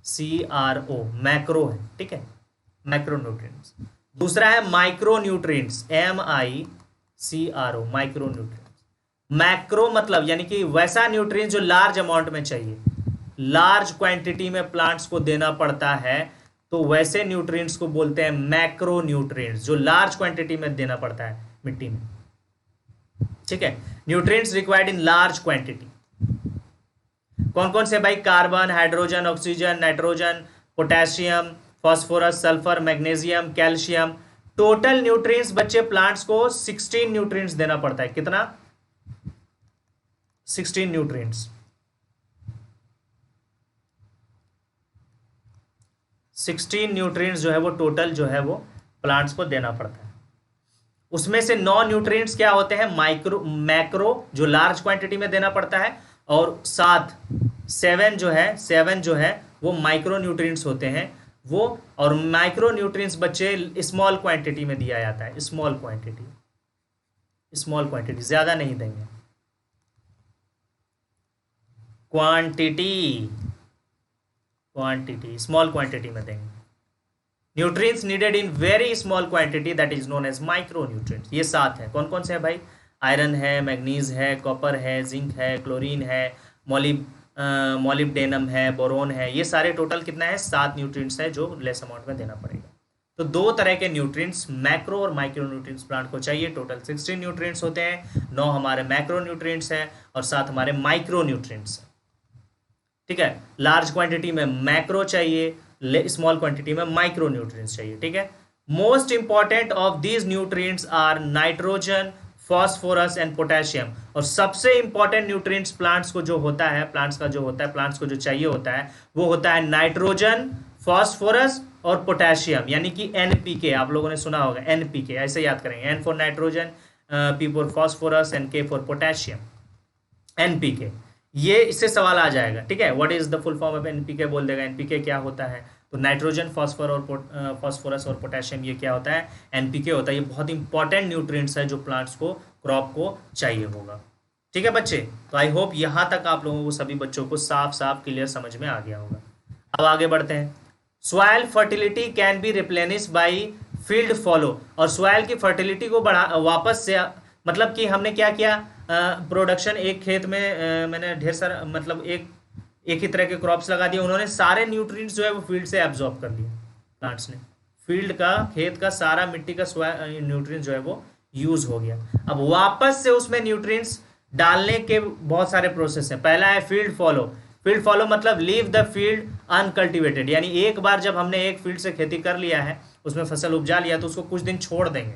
MACRO, मैक्रो है, ठीक है, मैक्रो न्यूट्रिएंट्स। दूसरा है micro nutrients, MICRO, micro nutrients. Macro मतलब यानी कि वैसा न्यूट्रिएंट जो लार्ज अमाउंट में चाहिए, लार्ज क्वांटिटी में प्लांट्स को देना पड़ता है, तो वैसे न्यूट्रिएंट्स को बोलते हैं मैक्रो न्यूट्रिएंट्स, जो लार्ज क्वांटिटी में देना पड़ता है मिट्टी में, ठीक है। Nutrients required in large quantity कौन कौन से भाई? Carbon, hydrogen, oxygen, nitrogen, potassium, phosphorus, sulphur, magnesium, calcium. Total nutrients बच्चे प्लांट्स को 16 न्यूट्रिएंट्स देना पड़ता है। कितना? 16 न्यूट्रिएंट्स। 16 न्यूट्रिएंट्स जो है वो टोटल जो है वो प्लांट्स को देना पड़ता है। उसमें से 9 न्यूट्रिएंट्स क्या होते हैं? मैक्रो जो लार्ज क्वांटिटी में देना पड़ता है, और 7 जो है वो माइक्रो न्यूट्रिएंट्स होते हैं वो। और माइक्रो न्यूट्रिएंट्स बच्चे स्मॉल क्वांटिटी में दिया जाता है, स्मॉल क्वांटिटी, ज्यादा नहीं देंगे। क्वांटिटी स्मॉल क्वांटिटी में देंगे। Nutrients needed in very small quantity that is known as micro nutrients. ये 7 है। कौन कौन से है भाई? आयरन है, मैग्नीज है, कॉपर है, जिंक है, क्लोरीन है, मोलिब्डेनम है, बोरोन है। ये सारे टोटल कितना है? 7 न्यूट्रिएंट्स है जो लेस अमाउंट में देना पड़ेगा। तो 2 तरह के न्यूट्रिएंट्स, मैक्रो और माइक्रो न्यूट्रिएंट्स प्लांट को चाहिए। टोटल 16 न्यूट्रिएंट्स होते हैं, 9 हमारे मैक्रो न्यूट्रिएंट्स हैं और 7 हमारे माइक्रो न्यूट्रिएंट्स हैं, ठीक है। लार्ज क्वांटिटी में मैक्रो चाहिए, स्मॉल क्वांटिटी में माइक्रो न्यूट्रिएंट्स चाहिए, ठीक है। Most important of these nutrients are nitrogen, phosphorus and potassium. और सबसे इंपॉर्टेंट न्यूट्रिएंट्स प्लांट्स को जो होता है, प्लांट्स को जो चाहिए होता है वो होता है नाइट्रोजन, फॉस्फोरस और पोटेशियम, यानी कि NPK। आप लोगों ने सुना होगा NPK, ऐसे याद करेंगे। N for nitrogen, P for phosphorus and K for potassium, NPK। ये इससे सवाल आ जाएगा, ठीक है। What is the full form of NPK बोल देगा। NPK क्या होता है? तो नाइट्रोजन, फॉस्फोरस और पोटेशियम, ये क्या होता है? NPK होता है। ये बहुत इंपॉर्टेंट न्यूट्रिएंट्स है जो प्लांट्स को, क्रॉप को चाहिए होगा, ठीक है बच्चे। तो आई होप यहाँ तक आप लोगों को, सभी बच्चों को साफ क्लियर समझ में आ गया होगा। अब आगे बढ़ते हैं। Soil fertility can be replenish by field follow. और सॉइल की फर्टिलिटी को वापस से, मतलब कि हमने क्या किया, प्रोडक्शन एक खेत में मैंने ढेर सारा, मतलब एक ही तरह के क्रॉप्स लगा दिए। उन्होंने सारे न्यूट्रिएंट्स जो है वो फील्ड से एब्जॉर्ब कर लिए प्लांट्स ने। फील्ड का, खेत का सारा मिट्टी का न्यूट्रिएंट्स जो है वो यूज हो गया। अब वापस से उसमें न्यूट्रिएंट्स डालने के बहुत सारे प्रोसेस हैं। पहला है फील्ड फॉलो। फील्ड फॉलो मतलब लीव द फील्ड अनकल्टिवेटेड, यानी एक बार जब हमने एक फील्ड से खेती कर लिया है, उसमें फसल उपजा लिया, तो उसको कुछ दिन छोड़ देंगे,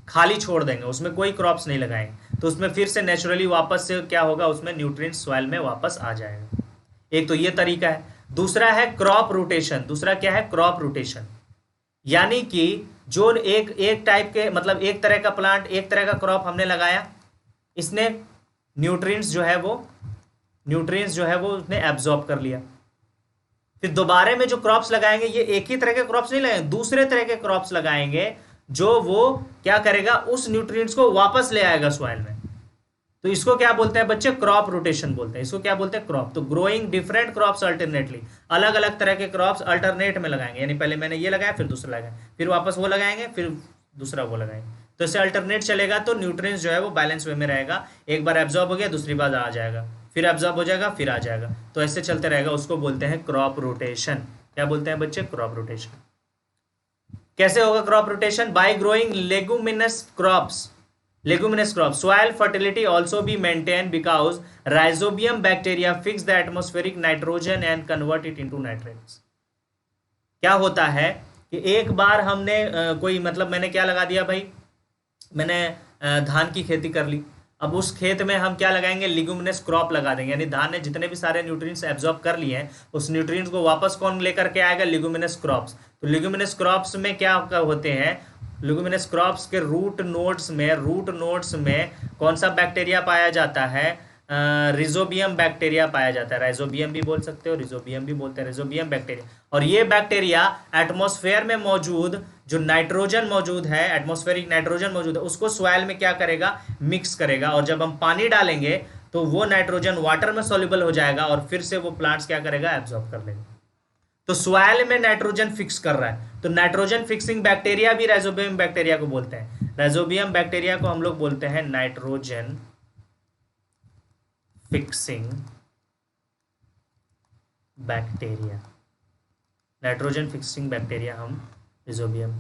खाली छोड़ देंगे, उसमें कोई क्रॉप्स नहीं लगाएंगे, तो उसमें फिर से नेचुरली वापस से क्या होगा, उसमें न्यूट्रिएंट्स सॉइल में वापस आ जाएगा। एक तो ये तरीका है। दूसरा है क्रॉप रोटेशन। दूसरा क्या है? क्रॉप रोटेशन, यानी कि जो एक टाइप के, मतलब एक तरह का प्लांट, एक तरह का क्रॉप हमने लगाया, इसने न्यूट्रिएंट्स जो है वो उसने एब्जॉर्ब कर लिया। फिर दोबारा में जो क्रॉप्स लगाएंगे, ये एक ही तरह के क्रॉप्स नहीं लगाएंगे, दूसरे तरह के क्रॉप्स लगाएंगे, जो वो क्या करेगा, उस न्यूट्रिएंट्स को वापस ले आएगा सॉइल में। तो इसको क्या बोलते हैं बच्चे? क्रॉप रोटेशन बोलते हैं। इसको क्या बोलते हैं? क्रॉप। तो ग्रोइंग डिफरेंट क्रॉप्स अल्टरनेटली, अलग अलग तरह के क्रॉप्स अल्टरनेट में लगाएंगे, यानी पहले मैंने ये लगाया, फिर दूसरा लगाया, फिर वापस वो लगाएंगे, फिर दूसरा वो लगाएंगे। तो इससे अल्टरनेट चलेगा, तो न्यूट्रिएंट्स जो है वो बैलेंस वे में रहेगा। एक बार एब्जॉर्ब हो गया, दूसरी बार आ जाएगा, फिर एब्जॉर्ब हो जाएगा, फिर आ जाएगा, तो ऐसे चलते रहेगा। उसको बोलते हैं क्रॉप रोटेशन। क्या बोलते हैं बच्चे? Crop rotation. कैसे होगा crop rotation? Bye growing leguminous crops. Soil fertility also be maintained because rhizobium bacteria fix the atmospheric nitrogen and convert it into nitrates. क्या होता है कि एक बार हमने कोई, मतलब मैंने क्या लगा दिया भाई, मैंने धान की खेती कर ली। अब उस खेत में हम क्या लगाएंगे? लिग्यूमिनस क्रॉप लगा देंगे, यानी धान ने जितने भी सारे न्यूट्रिएंट्स एब्जॉर्ब कर लिए हैं, उस न्यूट्रिएंट्स को वापस कौन लेकर के आएगा? Leguminous crops. तो लिग्यूमिनस क्रॉप्स में क्या होते हैं? लिग्यूमिनस क्रॉप्स के रूट नोड्स में कौन सा बैक्टीरिया पाया जाता है? रिजोबियम बैक्टीरिया पाया जाता है। राइजोबियम भी बोल सकते हो, रिजोबियम भी बोलते हैं, रिजोबियम बैक्टीरिया। और ये बैक्टीरिया एटमॉस्फेयर में मौजूद जो नाइट्रोजन मौजूद है, एटमॉस्फेरिक नाइट्रोजन मौजूद है, उसको सॉइल में क्या करेगा, मिक्स करेगा। और जब हम पानी डालेंगे तो वो नाइट्रोजन वाटर में सॉल्युबल हो जाएगा और फिर से वो प्लांट्स क्या करेगा, एब्जॉर्ब कर लेगा। तो सॉइल में नाइट्रोजन फिक्स कर रहा है, तो नाइट्रोजन फिक्सिंग बैक्टीरिया भी राइजोबियम बैक्टीरिया को बोलते हैं। राइजोबियम बैक्टीरिया को हम लोग बोलते हैं nitrogen fixing bacteria. Nitrogen fixing bacteria हम रिजोबियम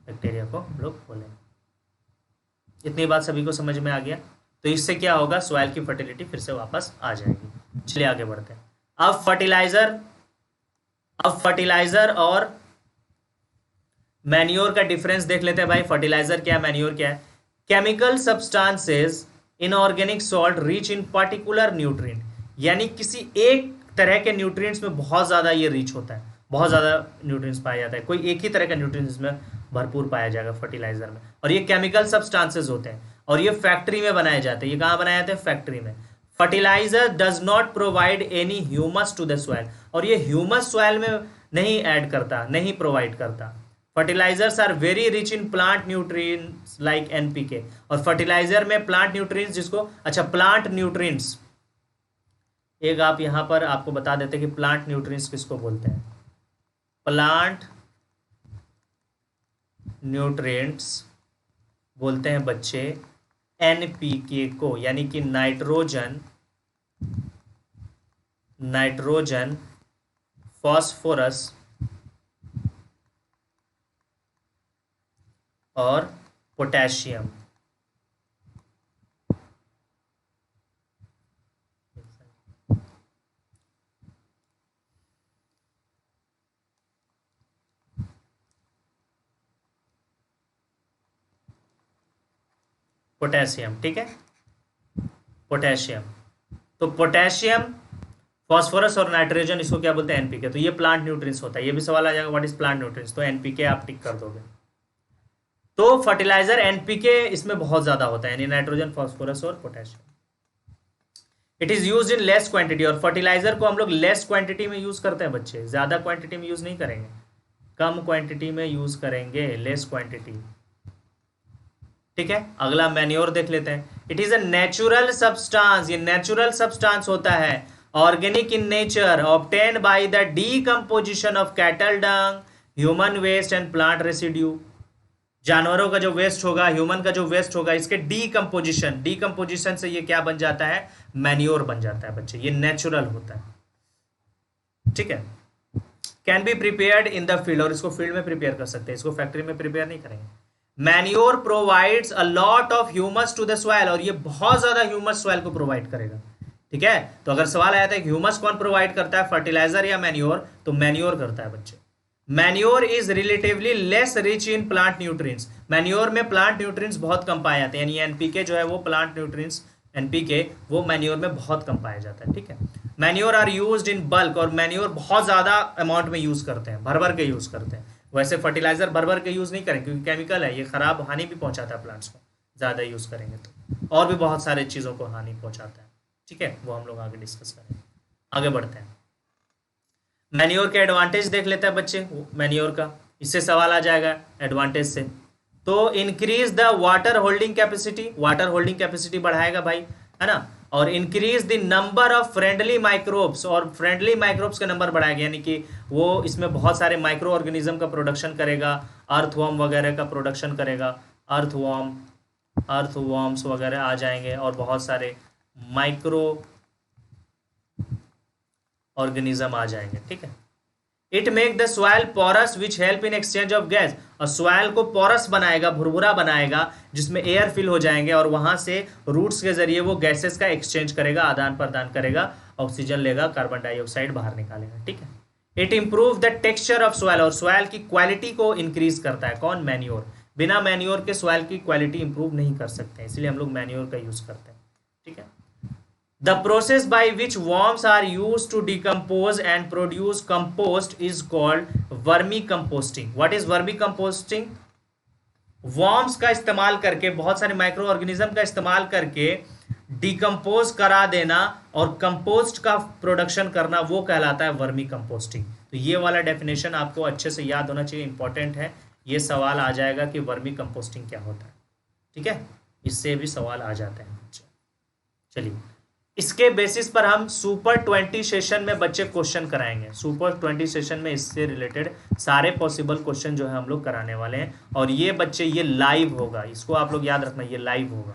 बैक्टीरिया को हम लोग बोलेंगे। इतनी बात सभी को समझ में आ गया? तो इससे क्या होगा, सॉइल की फर्टिलिटी फिर से वापस आ जाएगी। चलिए आगे बढ़ते हैं। अब फर्टिलाइजर और मैन्योर का डिफरेंस देख लेते हैं भाई। फर्टिलाइजर क्या है, मैन्योर क्या है? Chemical substances inorganic salt rich in particular nutrient, यानी किसी एक तरह के न्यूट्रिएंट्स में बहुत ज़्यादा ये रिच होता है, बहुत ज़्यादा न्यूट्रिएंट्स पाया जाता है। कोई एक ही तरह का न्यूट्रिएंट्स में भरपूर पाया जाएगा फर्टिलाइजर में। और ये केमिकल सब्सटेंसेस होते हैं और ये फैक्ट्री में बनाए जाते हैं। ये कहाँ बनाए जाते हैं? फैक्ट्री में। Fertiliser does not provide any humus to the soil, और ये ह्यूमस सॉइल में नहीं ऐड करता, नहीं प्रोवाइड करता। Fertilisers are very rich in plant nutrients like NPK. और फर्टिलाइजर में प्लांट न्यूट्रिएंट्स जिसको, अच्छा प्लांट न्यूट्रिएंट्स, एक आप यहां पर आपको बता देते हैं कि प्लांट न्यूट्रिएंट्स किसको बोलते हैं। प्लांट न्यूट्रिएंट्स बोलते हैं बच्चे एनपीके को, यानी कि नाइट्रोजन फॉस्फोरस और पोटेशियम। पोटेशियम, ठीक है, पोटेशियम। तो पोटेशियम, फॉस्फोरस और नाइट्रोजन, इसको क्या बोलते हैं? एनपीके। तो ये प्लांट न्यूट्रिएंट्स होता है। ये भी सवाल आ जाएगा, व्हाट इज प्लांट न्यूट्रिएंट्स, तो एनपीके आप टिक कर दोगे। तो फर्टिलाइजर एनपीके इसमें बहुत ज्यादा होता है, यानी नाइट्रोजन, फॉस्फोरस और potassium. It is use in less quantity, और फर्टिलाइजर को हम लोग लेस क्वांटिटी में यूज करते हैं बच्चे, ज्यादा क्वांटिटी में यूज नहीं करेंगे, कम क्वांटिटी में यूज करेंगे, लेस क्वांटिटी, ठीक है। अगला मैन्योर देख लेते हैं। It is a natural substance, ये नेचुरल सब्सटेंस होता है, organic in nature, obtained by the decomposition of cattle dung, human waste and plant residue. जानवरों का जो वेस्ट होगा, ह्यूमन का जो वेस्ट होगा, इसके डीकंपोजिशन से ये क्या बन जाता है? मैन्योर बन जाता है बच्चे। ये नेचुरल होता है, ठीक है। Can be prepared in the field, और इसको फील्ड में प्रिपेयर कर सकते हैं, इसको फैक्ट्री में प्रिपेयर नहीं करेंगे। Manure provides a lot of humus to the soil, और ये बहुत ज्यादा ह्यूमस सॉइल को प्रोवाइड करेगा, ठीक है। तो अगर सवाल आया था कि ह्यूमस कौन प्रोवाइड करता है, फर्टिलाइजर या मैन्योर, तो मैन्योर करता है बच्चे। Manure is relatively less rich in plant nutrients, manure में प्लांट न्यूट्रिएंट्स बहुत कम पाए जाते हैं, यानी एनपीके जो है वो प्लांट न्यूट्रिएंट्स, एनपीके वो मैन्योर में बहुत कम पाया जाता है, ठीक है। Manure are used in bulk, और मैन्योर बहुत ज्यादा अमाउंट में यूज करते हैं, भर भर के यूज करते हैं। वैसे फर्टिलाइजर भर भर के यूज नहीं करें, क्योंकि केमिकल है, ये खराब, हानि भी पहुंचाता है प्लांट्स को, ज्यादा यूज करेंगे तो, और भी बहुत सारे चीजों को हानि पहुंचाता है, ठीक है। वो हम लोग आगे डिस्कस करेंगे। आगे बढ़ते हैं। मैन्योर के एडवांटेज देख लेते हैं बच्चे, मैन्योर का, इससे सवाल आ जाएगा एडवांटेज से। तो increase the water holding capacity, water holding capacity बढ़ाएगा भाई, है ना। और increase the number of friendly microbes, और फ्रेंडली माइक्रोब्स का नंबर बढ़ाएगा, यानी कि वो इसमें बहुत सारे माइक्रो ऑर्गेनिज्म का प्रोडक्शन करेगा, अर्थवॉर्म वगैरह का प्रोडक्शन करेगा, अर्थवॉर्म्स वगैरह आ जाएंगे, और बहुत सारे माइक्रो ऑर्गेनिज्म आ जाएंगे, ठीक है। It make the soil porous which help in exchange of gas, और सॉइल को पोरस बनाएगा, भुरभुरा बनाएगा, जिसमें एयर फिल हो जाएंगे, और वहां से रूट्स के जरिए वो गैसेस का एक्सचेंज करेगा, आदान प्रदान करेगा, ऑक्सीजन लेगा, कार्बन डाइऑक्साइड बाहर निकालेगा, ठीक है। It improve the texture of soil, और सॉइल की क्वालिटी को इंक्रीज करता है, कौन? मैन्योर। बिना मैन्योर के सॉइल की क्वालिटी इंप्रूव नहीं कर सकते, इसलिए हम लोग मैन्योर का यूज करते हैं, ठीक है। The process by which worms are used to decompose and produce compost is called vermicomposting. What is vermicomposting? Worms का इस्तेमाल करके, बहुत सारे माइक्रो ऑर्गेनिज्म का इस्तेमाल करके डिकम्पोज करा देना और कंपोस्ट का प्रोडक्शन करना, वो कहलाता है वर्मी कंपोस्टिंग। तो ये वाला डेफिनेशन आपको अच्छे से याद होना चाहिए, इंपॉर्टेंट है। ये सवाल आ जाएगा कि वर्मी कंपोस्टिंग क्या होता है, ठीक है, इससे भी सवाल आ जाते हैं बच्चे। चलिए, इसके बेसिस पर हम सुपर 20 सेशन में बच्चे क्वेश्चन कराएंगे। सुपर 20 सेशन में इससे रिलेटेड सारे पॉसिबल क्वेश्चन जो है हम लोग कराने वाले हैं। और ये बच्चे ये लाइव होगा, इसको आप लोग याद रखना, ये लाइव होगा,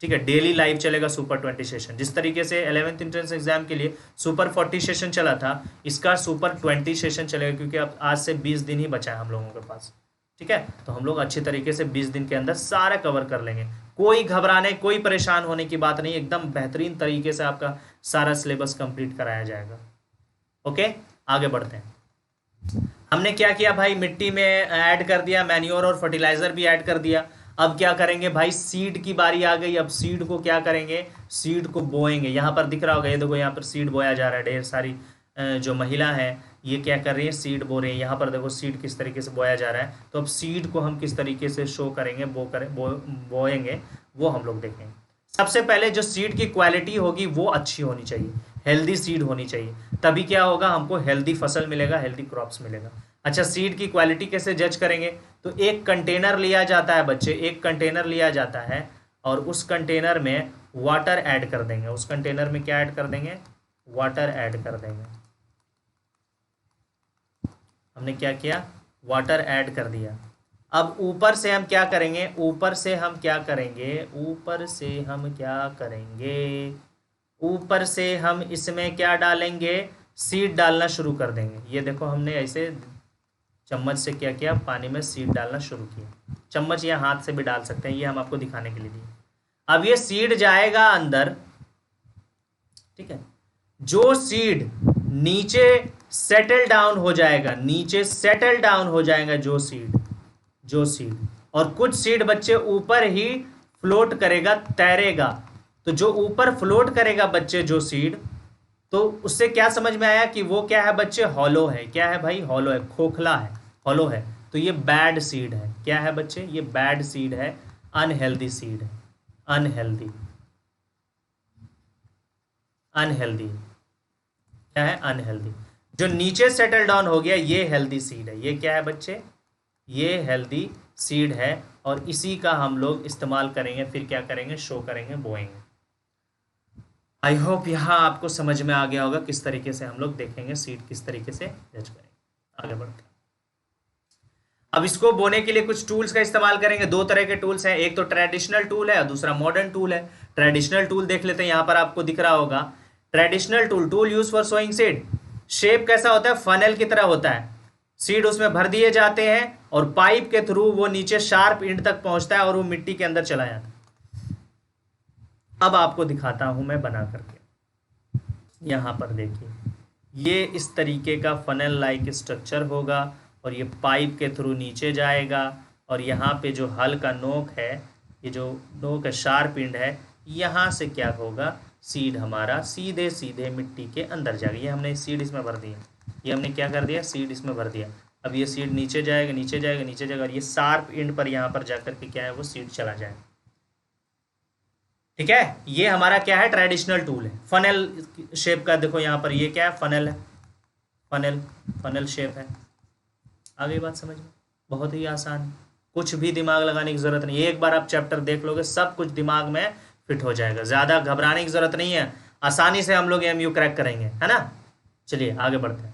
ठीक है, डेली लाइव चलेगा सुपर 20 सेशन। जिस तरीके से 11th एंट्रेंस एग्जाम के लिए सुपर 40 सेशन चला था, इसका सुपर 20 सेशन चलेगा, क्योंकि अब आज से 20 दिन ही बचा है हम लोगों के पास, ठीक है। तो हम लोग अच्छी तरीके से 20 दिन के अंदर सारा कवर कर लेंगे। कोई घबराने, कोई परेशान होने की बात नहीं, एकदम बेहतरीन तरीके से आपका सारा सिलेबस कंप्लीट कराया जाएगा। ओके, आगे बढ़ते हैं। हमने क्या किया भाई, मिट्टी में ऐड कर दिया, मैन्योर और फर्टिलाइजर भी ऐड कर दिया। अब क्या करेंगे भाई, सीड की बारी आ गई। अब सीड को क्या करेंगे, सीड को बोएंगे। यहाँ पर दिख रहा होगा, ये देखो यहाँ पर सीड बोया जा रहा है। ढेर सारी जो महिला है ये क्या कर रही है, सीड बो रही है। यहाँ पर देखो सीड किस तरीके से बोया जा रहा है। तो अब सीड को हम किस तरीके से शो करेंगे, बोएंगे, वो हम लोग देखेंगे। सबसे पहले जो सीड की क्वालिटी होगी वो अच्छी होनी चाहिए, हेल्दी सीड होनी चाहिए, तभी क्या होगा, हमको हेल्दी फसल मिलेगा, हेल्दी क्रॉप्स मिलेगा। अच्छा, सीड की क्वालिटी कैसे जज करेंगे, तो एक कंटेनर लिया जाता है बच्चे, एक कंटेनर लिया जाता है और उस कंटेनर में वाटर ऐड कर देंगे। उस कंटेनर में क्या ऐड कर देंगे, वाटर ऐड कर देंगे। हमने क्या किया, वाटर ऐड कर दिया। अब ऊपर से हम क्या करेंगे, ऊपर से हम क्या करेंगे, ऊपर से हम क्या करेंगे, ऊपर से हम इसमें क्या डालेंगे, सीड डालना शुरू कर देंगे। ये देखो हमने ऐसे चम्मच से क्या किया, पानी में सीड डालना शुरू किया। चम्मच या हाथ से भी डाल सकते हैं, ये हम आपको दिखाने के लिए दिए। अब ये सीड जाएगा अंदर, ठीक है। जो सीड नीचे सेटल डाउन हो जाएगा, नीचे सेटल डाउन हो जाएगा जो सीड, और कुछ सीड बच्चे ऊपर ही फ्लोट करेगा, तैरेगा। तो जो ऊपर फ्लोट करेगा बच्चे जो सीड, तो उससे क्या समझ में आया कि वो क्या है बच्चे, हॉलो है। क्या है भाई, हॉलो है, खोखला है, हॉलो है। तो ये बैड सीड है। क्या है बच्चे, ये बैड सीड है, अनहेल्दी सीड है, अनहेल्दी, अनहेल्दी। क्या है, अनहेल्दी। जो नीचे सेटल डाउन हो गया ये हेल्दी सीड है। ये क्या है बच्चे, ये हेल्दी सीड है, और इसी का हम लोग इस्तेमाल करेंगे, फिर क्या करेंगे, शो करेंगे, बोएंगे। आई होप यहाँ आपको समझ में आ गया होगा किस तरीके से हम लोग देखेंगे सीड किस तरीके से जज करेंगे। आगे बढ़ते हैं। अब इसको बोने के लिए कुछ टूल्स का इस्तेमाल करेंगे। दो तरह के टूल्स हैं, एक तो ट्रेडिशनल टूल है और दूसरा मॉडर्न टूल है। ट्रेडिशनल टूल देख लेते हैं, यहाँ पर आपको दिख रहा होगा traditional tool use for sowing seed. Shape कैसा होता है, फनल की तरह होता है। सीड उसमें भर दिए जाते हैं और पाइप के थ्रू वो नीचे शार्प एंड तक पहुंचता है और वो मिट्टी के अंदर चला जाता है। अब आपको दिखाता हूं मैं बना करके। यहां पर देखिए, ये इस तरीके का फनल लाइक स्ट्रक्चर होगा और ये पाइप के थ्रू नीचे जाएगा, और यहाँ पे जो हल का नोक है, ये जो नोक है, शार्प एंड है, यहाँ से क्या होगा, सीड हमारा सीधे सीधे मिट्टी के अंदर जाएगा। ये हमने सीड इसमें भर दिया, ये हमने क्या कर दिया, सीड इसमें भर दिया। अब ये सीड नीचे जाएगा, नीचे जाएगा, नीचे जाएगा, और ये शार्प एंड पर यहाँ पर जाकर के क्या है, वो सीड चला जाएगा। ठीक है, ये हमारा क्या है, ट्रेडिशनल टूल है। फनल शेप का देखो यहाँ पर, ये क्या है, फनल है, फनल शेप है। आ गई बात समझ में, बहुत ही आसान, कुछ भी दिमाग लगाने की जरूरत नहीं। एक बार आप चैप्टर देख लोगे, सब कुछ दिमाग में फिट हो जाएगा, ज़्यादा घबराने की जरूरत नहीं है। आसानी से हम लोग एमयू क्रैक करेंगे, है ना। चलिए आगे बढ़ते हैं।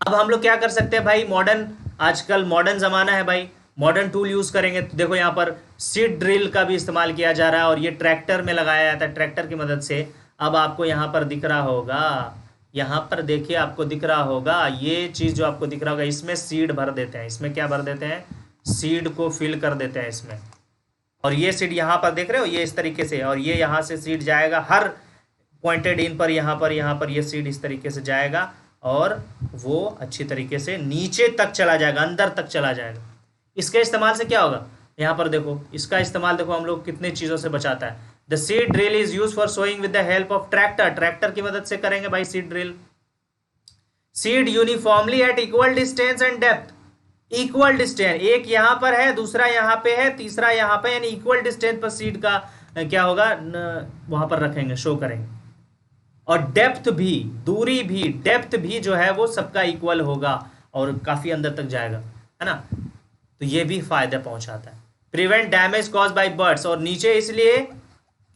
अब हम लोग क्या कर सकते हैं भाई, मॉडर्न, आजकल मॉडर्न ज़माना है भाई, मॉडर्न टूल यूज़ करेंगे। तो देखो यहाँ पर सीड ड्रिल का भी इस्तेमाल किया जा रहा है और ये ट्रैक्टर में लगाया जाता है, ट्रैक्टर की मदद से। अब आपको यहाँ पर दिख रहा होगा, यहाँ पर देखिए आपको दिख रहा होगा, ये चीज़ जो आपको दिख रहा होगा, इसमें सीड भर देते हैं। इसमें क्या भर देते हैं, सीड को फिल कर देते हैं इसमें। और ये सीड यहाँ पर देख रहे हो, ये इस तरीके से, और ये यहाँ से सीड जाएगा हर पॉइंटेड इन पर, यहाँ पर ये सीड इस तरीके से जाएगा और वो अच्छी तरीके से नीचे तक चला जाएगा, अंदर तक चला जाएगा। इसके इस्तेमाल से क्या होगा, यहाँ पर देखो, इसका इस्तेमाल देखो हम लोग कितने चीज़ों से बचाता है। The seed drill is use for sowing with the help of tractor. Tractor की मदद से करेंगे भाई seed drill. Seed uniformly at equal distance and depth. Equal distance, एक यहाँ पर है, दूसरा यहाँ पे है, तीसरा यहाँ पे, यानी इक्वल डिस्टेंस पर सीड का क्या होगा, वहां पर रखेंगे, शो करेंगे। और डेप्थ भी, दूरी भी, डेप्थ भी जो है वो सबका इक्वल होगा और काफी अंदर तक जाएगा, है ना। तो ये भी फायदा पहुंचाता है। Prevent damage cause by birds, और नीचे इसलिए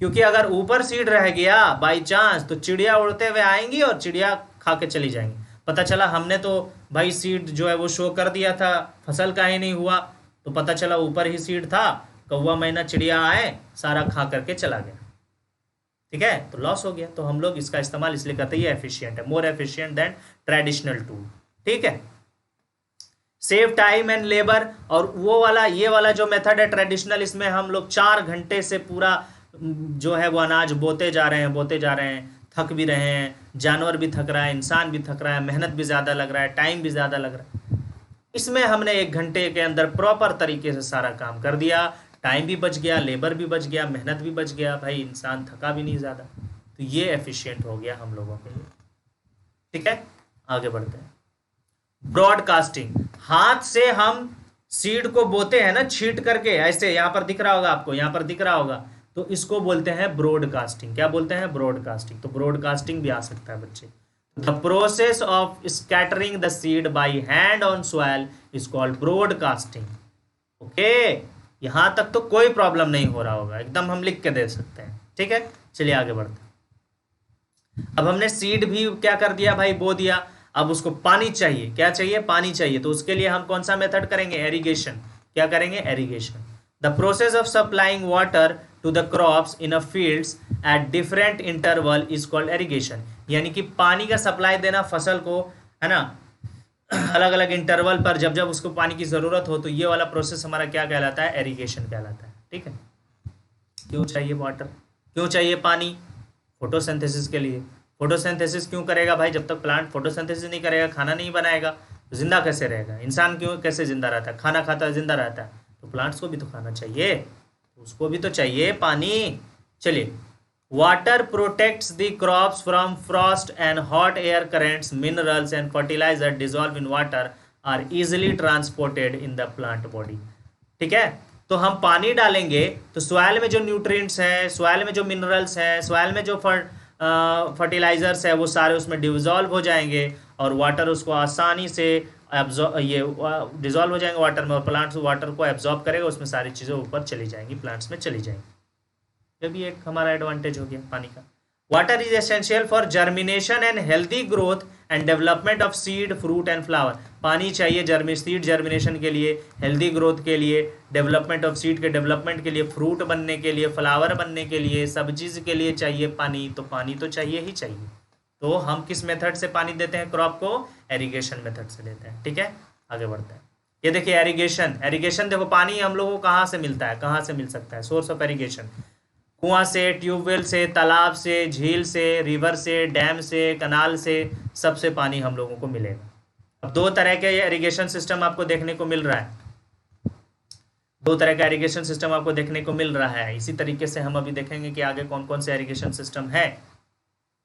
क्योंकि अगर ऊपर सीड रह गया बाई चांस तो चिड़िया उड़ते हुए आएंगी और चिड़िया खा के चली जाएंगी। पता चला हमने तो भाई सीड जो है वो शो कर दिया था, फसल का ही नहीं हुआ, तो पता चला ऊपर ही सीड था, कौवा मैना चिड़िया आए, सारा खा करके चला गया, ठीक है, तो लॉस हो गया। तो हम लोग इसका इस्तेमाल इसलिए करते हैं, ये एफिशिएंट है, more efficient then traditional tool, ठीक है। सेव टाइम एंड लेबर, और वो वाला ये वाला जो मेथड है ट्रेडिशनल, इसमें हम लोग 4 घंटे से पूरा जो है वो अनाज बोते जा रहे हैं, थक भी रहे हैं, जानवर भी थक रहा है, इंसान भी थक रहा है, मेहनत भी ज़्यादा लग रहा है, टाइम भी ज़्यादा लग रहा है। इसमें हमने 1 घंटे के अंदर प्रॉपर तरीके से सारा काम कर दिया, टाइम भी बच गया, लेबर भी बच गया, मेहनत भी बच गया, भाई इंसान थका भी नहीं ज़्यादा। तो ये एफिशिएंट हो गया हम लोगों के लिए, ठीक है। आगे बढ़ते हैं। ब्रॉडकास्टिंग, हाथ से हम सीड को बोते हैं ना, छीट करके, ऐसे यहाँ पर दिख रहा होगा आपको, यहाँ पर दिख रहा होगा, तो इसको बोलते हैं ब्रॉडकास्टिंग। क्या बोलते हैं? ब्रॉडकास्टिंग। तो ब्रॉडकास्टिंग भी आ सकता है बच्चे। The process of scattering the seed by hand on soil is called broadcasting. Okay, यहां तक तो कोई प्रॉब्लम नहीं हो रहा होगा, एकदम हम लिख के दे सकते हैं, ठीक है। चलिए आगे बढ़ते हैं। अब हमने सीड भी क्या कर दिया भाई, बो दिया। अब उसको पानी चाहिए, क्या चाहिए? पानी चाहिए। तो उसके लिए हम कौन सा मेथड करेंगे? एरीगेशन। क्या करेंगे? Irrigation. The process of supplying water to the crops in a fields at different interval is called irrigation. यानी कि पानी का सप्लाई देना फसल को, है ना, अलग अलग इंटरवल पर, जब जब उसको पानी की ज़रूरत हो, तो ये वाला प्रोसेस हमारा क्या कहलाता है? एरीगेशन कहलाता है, ठीक है। क्यों चाहिए वाटर? क्यों चाहिए पानी? फोटोसिंथेसिस के लिए। फोटोसिंथेसिस क्यों करेगा भाई? जब तक प्लांट फोटोसिंथेसिस नहीं करेगा, खाना नहीं बनाएगा, तो जिंदा कैसे रहेगा? इंसान क्यों कैसे जिंदा रहता है? खाना खाता है, जिंदा रहता है, तो प्लांट्स को भी तो खाना चाहिए, उसको भी तो चाहिए पानी। चलिए, water protects the crops from frost and hot air currents, minerals and fertiliser dissolve in water are easily transported in the plant body, ठीक है। तो हम पानी डालेंगे तो सॉइल में जो न्यूट्रिएंट्स हैं, सॉइल में जो मिनरल्स हैं, सॉइल में जो फर्टिलाइजर्स है, वो सारे उसमें डिजॉल्व हो जाएंगे और वाटर उसको आसानी से डिजॉल्व हो जाएंगे वाटर में, और प्लांट्स वाटर को एब्जॉर्ब करेगा, उसमें सारी चीज़ें ऊपर चली जाएंगी, प्लांट्स में चली जाएंगी। ये भी एक हमारा एडवांटेज हो गया पानी का। Water is essential for germination and healthy growth and development of seed, fruit and flower. पानी चाहिए सीड जर्मिनेशन के लिए, हेल्दी ग्रोथ के लिए, डेवलपमेंट ऑफ सीड के डेवलपमेंट के लिए, फ्रूट बनने के लिए, फ्लावर बनने के लिए, सब चीज़ के लिए चाहिए पानी। तो पानी तो चाहिए ही चाहिए। तो हम किस मेथड से पानी देते हैं क्रॉप को? एरीगेशन मेथड से देते हैं, ठीक है। आगे बढ़ते हैं। ये देखिए एरीगेशन। एरीगेशन देखो, पानी हम लोगों को कहाँ से मिलता है, कहाँ से मिल सकता है? सोर्स ऑफ एरीगेशन, कुआं से, ट्यूबवेल से, तालाब से, झील से, रिवर से, डैम से, कनाल से, सबसे पानी हम लोगों को मिलेगा। अब 2 तरह के इरिगेशन सिस्टम आपको देखने को मिल रहा है, 2 तरह का इरिगेशन सिस्टम आपको देखने को मिल रहा है। इसी तरीके से हम अभी देखेंगे कि आगे कौन कौन से इरिगेशन सिस्टम है।